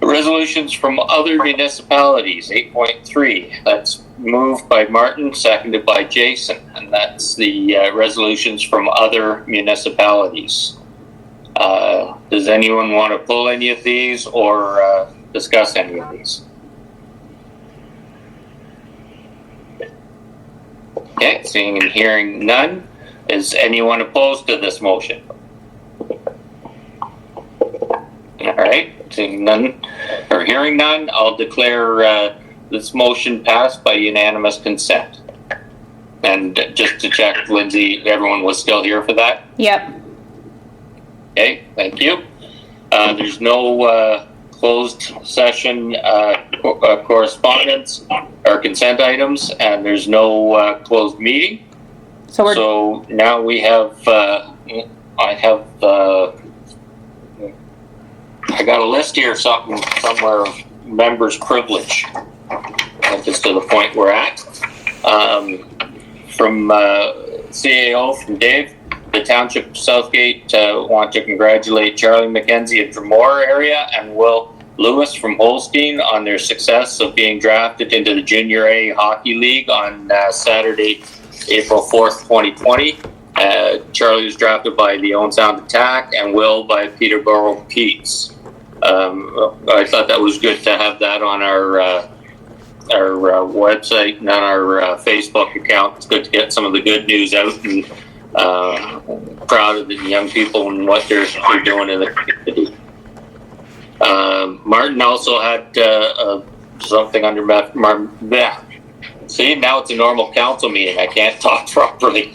Resolutions from other municipalities, 8.3. That's moved by Martin, seconded by Jason, and that's the resolutions from other municipalities. Does anyone want to pull any of these or discuss any of these? Okay, seeing and hearing none. Is anyone opposed to this motion? All right, seeing none or hearing none, I'll declare this motion passed by unanimous consent. And just to check, Lindsay, everyone was still here for that? Yep. Okay, thank you. There's no closed session correspondence or consent items, and there's no closed meeting. So now we have, I got a list here somewhere of members' privilege. Just to the point we're at. From CAO, from Dave, the Township of Southgate want to congratulate Charlie McKenzie of Drumore area and Will Lewis from Holstein on their success of being drafted into the Junior A Hockey League on Saturday, April 4th, 2020. Charlie was drafted by the Owen Sound Attack and Will by Peterborough Pete's. I thought that was good to have that on our website and on our Facebook account. It's good to get some of the good news out, and proud of the young people and what they're doing in the community. Martin also had something under see, now it's a normal council meeting. I can't talk properly.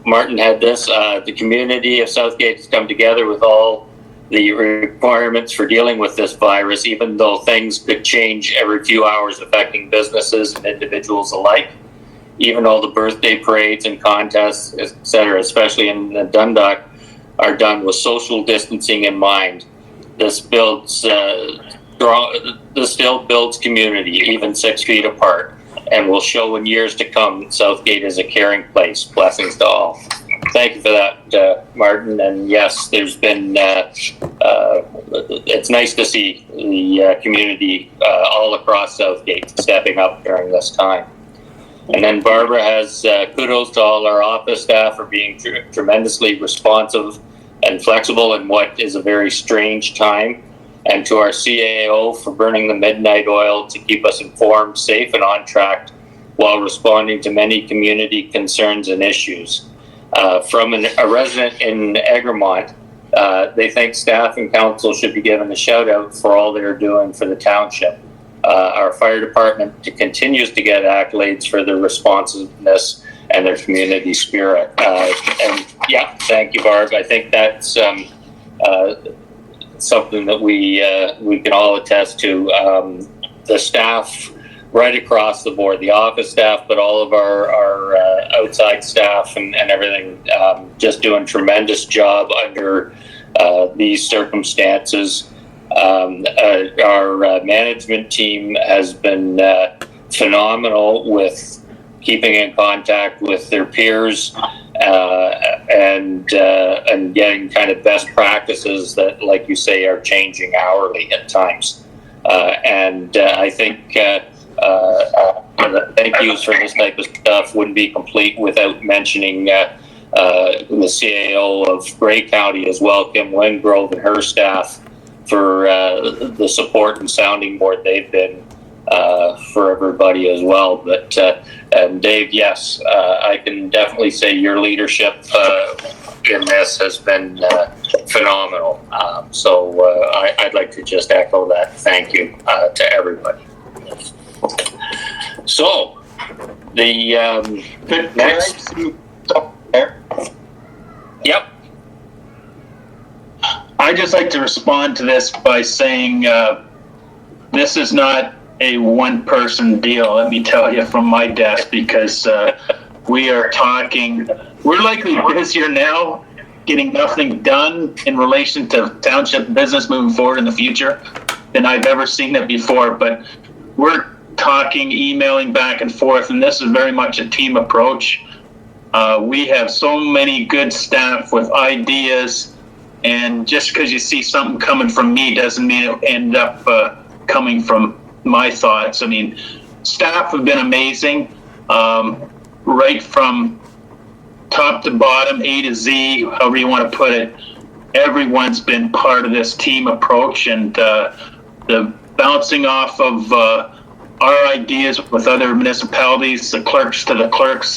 Martin had this. The community of Southgate has come together with all the requirements for dealing with this virus, even though things could change every few hours, affecting businesses and individuals alike. Even all the birthday parades and contests, etc., especially in the Dundalk, are done with social distancing in mind. This still builds community, even 6 feet apart, and will show in years to come Southgate is a caring place. Blessings to all. Thank you for that, Martin. And yes, there's been, it's nice to see the community all across Southgate stepping up during this time. And then Barbara has kudos to all our office staff for being tremendously responsive and flexible in what is a very strange time, and to our CAO for burning the midnight oil to keep us informed, safe, and on track while responding to many community concerns and issues. From a resident in Egremont, they think staff and council should be given a shout out for all they're doing for the township. Our fire department continues to get accolades for their responsiveness and their community spirit. And yeah, thank you, Barb. I think that's something that we can all attest to. The staff right across the board, the office staff, but all of our outside staff and everything, just doing a tremendous job under these circumstances. Our management team has been phenomenal with keeping in contact with their peers and getting kind of best practices that, like you say, are changing hourly at times. I think thank yous for this type of stuff wouldn't be complete without mentioning the CAO of Grey County as well, Kim Wingrove, and her staff for the support and sounding board they've been for everybody as well. But and Dave, yes, I can definitely say your leadership in this has been phenomenal. So I'd like to just echo that. Thank you to everybody. So the next. Yep. I'd just like to respond to this by saying this is not a one-person deal, let me tell you, from my desk, because we are talking, we're likely busier now getting nothing done in relation to township business moving forward in the future than I've ever seen it before. But we're talking, emailing back and forth, and this is very much a team approach. We have so many good staff with ideas, and just because you see something coming from me doesn't mean it'll end up coming from my thoughts. I mean, staff have been amazing, right from top to bottom, A to Z, however you want to put it. Everyone's been part of this team approach, and the bouncing off of our ideas with other municipalities, the clerks to the clerks,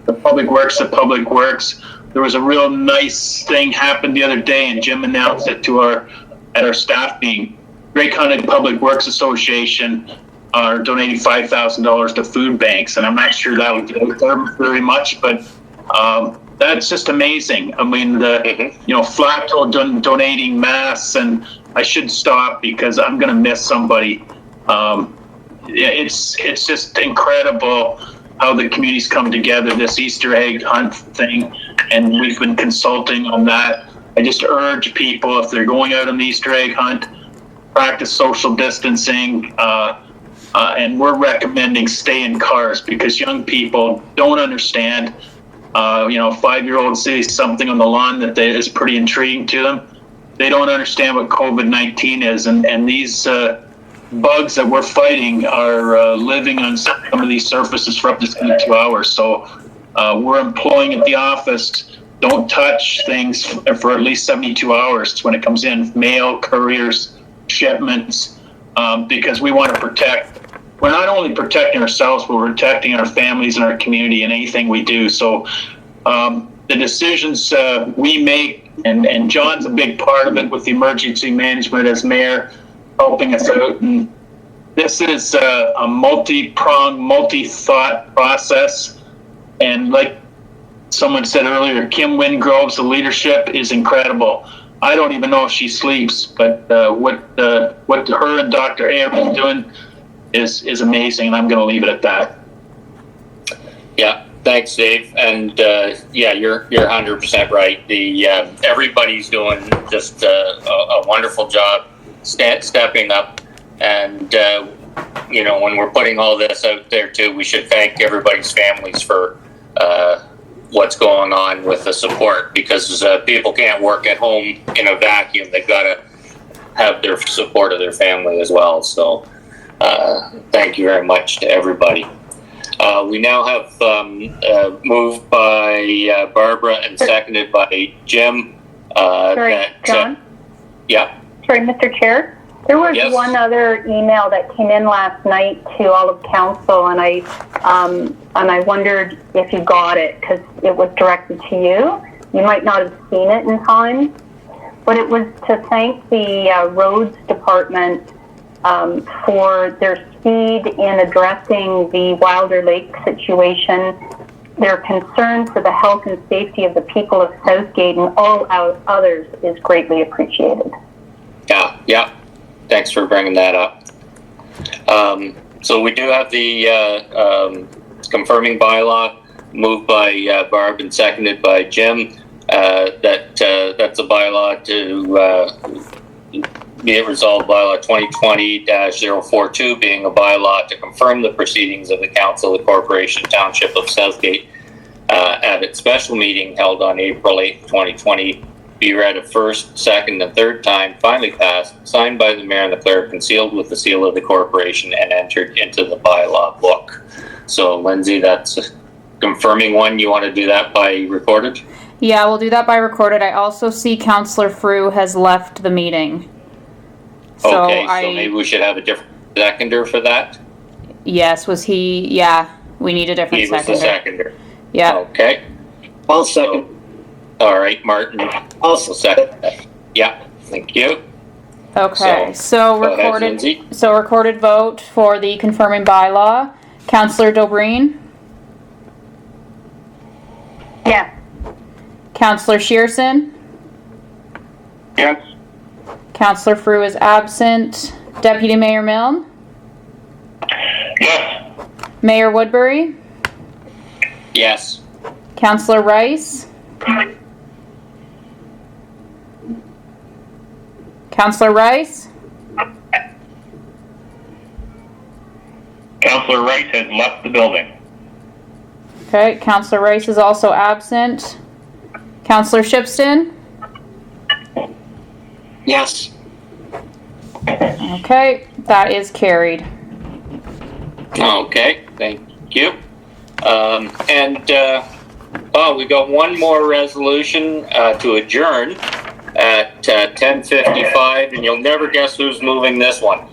the public works to public works. There was a real nice thing happened the other day, and Jim announced it at our staff meeting. Great County Public Works Association are donating $5,000 to food banks, and I'm not sure that would get out there very much, but that's just amazing. I mean, Flato donating masks, and I should stop because I'm going to miss somebody. It's just incredible how the communities come together, this Easter egg hunt thing, and we've been consulting on that. I just urge people, if they're going out on the Easter egg hunt, practice social distancing, and we're recommending stay in cars because young people don't understand. A 5-year-old sees something on the lawn that is pretty intriguing to them. They don't understand what COVID-19 is, and these bugs that we're fighting are living on some of these surfaces for up to 72 hours. So we're employing at the office, don't touch things for at least 72 hours when it comes in, mail, couriers, shipments, because we want to protect. We're not only protecting ourselves, but we're protecting our families and our community in anything we do. So the decisions we make, and John's a big part of it with the emergency management as mayor, helping us out. And this is a multi-pronged, multi-thought process. And like someone said earlier, Kim Wingrove's leadership is incredible. I don't even know if she sleeps, but what her and Dr. A have been doing is amazing, and I'm going to leave it at that. Yeah, thanks, Dave. And you're 100% right. Everybody's doing just a wonderful job stepping up, and when we're putting all this out there too, we should thank everybody's families for what's going on with the support, because people can't work at home in a vacuum. They've got to have their support of their family as well. So thank you very much to everybody. We now have moved by Barbara and seconded by Jim. Sorry, John? Yeah. Sorry, Mr. Chair. There was Yes. one other email that came in last night to all of council, and I wondered if you got it, because it was directed to you. You might not have seen it in time, but it was to thank the roads department for their speed in addressing the Wilder Lake situation. Their concern for the health and safety of the people of Southgate and all others is greatly appreciated. Yeah. Thanks for bringing that up. So we do have the confirming bylaw moved by Barb and seconded by Jim. That's a bylaw to be it resolved, bylaw 2020-042 being a bylaw to confirm the proceedings of the Council of the Corporation Township of Southgate at its special meeting held on April 8th, 2020. Be read a first, second, and third time, finally passed, signed by the mayor and the clerk, and sealed with the seal of the corporation, and entered into the bylaw book. So, Lindsay, that's confirming one. You want to do that by recorded? Yeah, we'll do that by recorded. I also see Councillor Frew has left the meeting. So maybe we should have a different seconder for that? Yes, was he? Yeah, we need a different He was the seconder. Yeah. Okay. I'll second. All right, Martin. I'll So second. Yeah, thank you. Okay, so go ahead, recorded, Lindsay. so recorded vote for the confirming bylaw. Councillor Breen, Yes. Councillor Shearson, Yes. Councillor Frew is absent. Deputy Mayor Milne, Yes. Mayor Woodbury, Yes. Councillor Rice, Councillor Rice, Councillor Rice has left the building. okay, Councillor Rice is also absent. Councillor Shipston, Yes. okay, that is carried. Okay, thank you. We got one more resolution to adjourn at 10:55, and you'll never guess who's moving this one.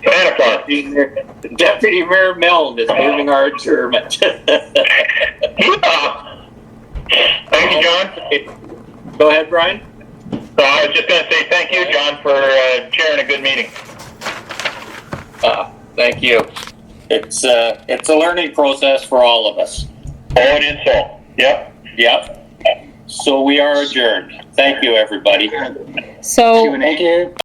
Santa Claus. Deputy Mayor Milne is moving our adjournment. Yeah. Thank you, John. Go ahead, Brian. I was just going to say thank you, John, for chairing a good meeting. Thank you. It's a learning process for all of us. Oh, it is so. Yep. Yep. So we are adjourned. Thank you, everybody. So. Thank you.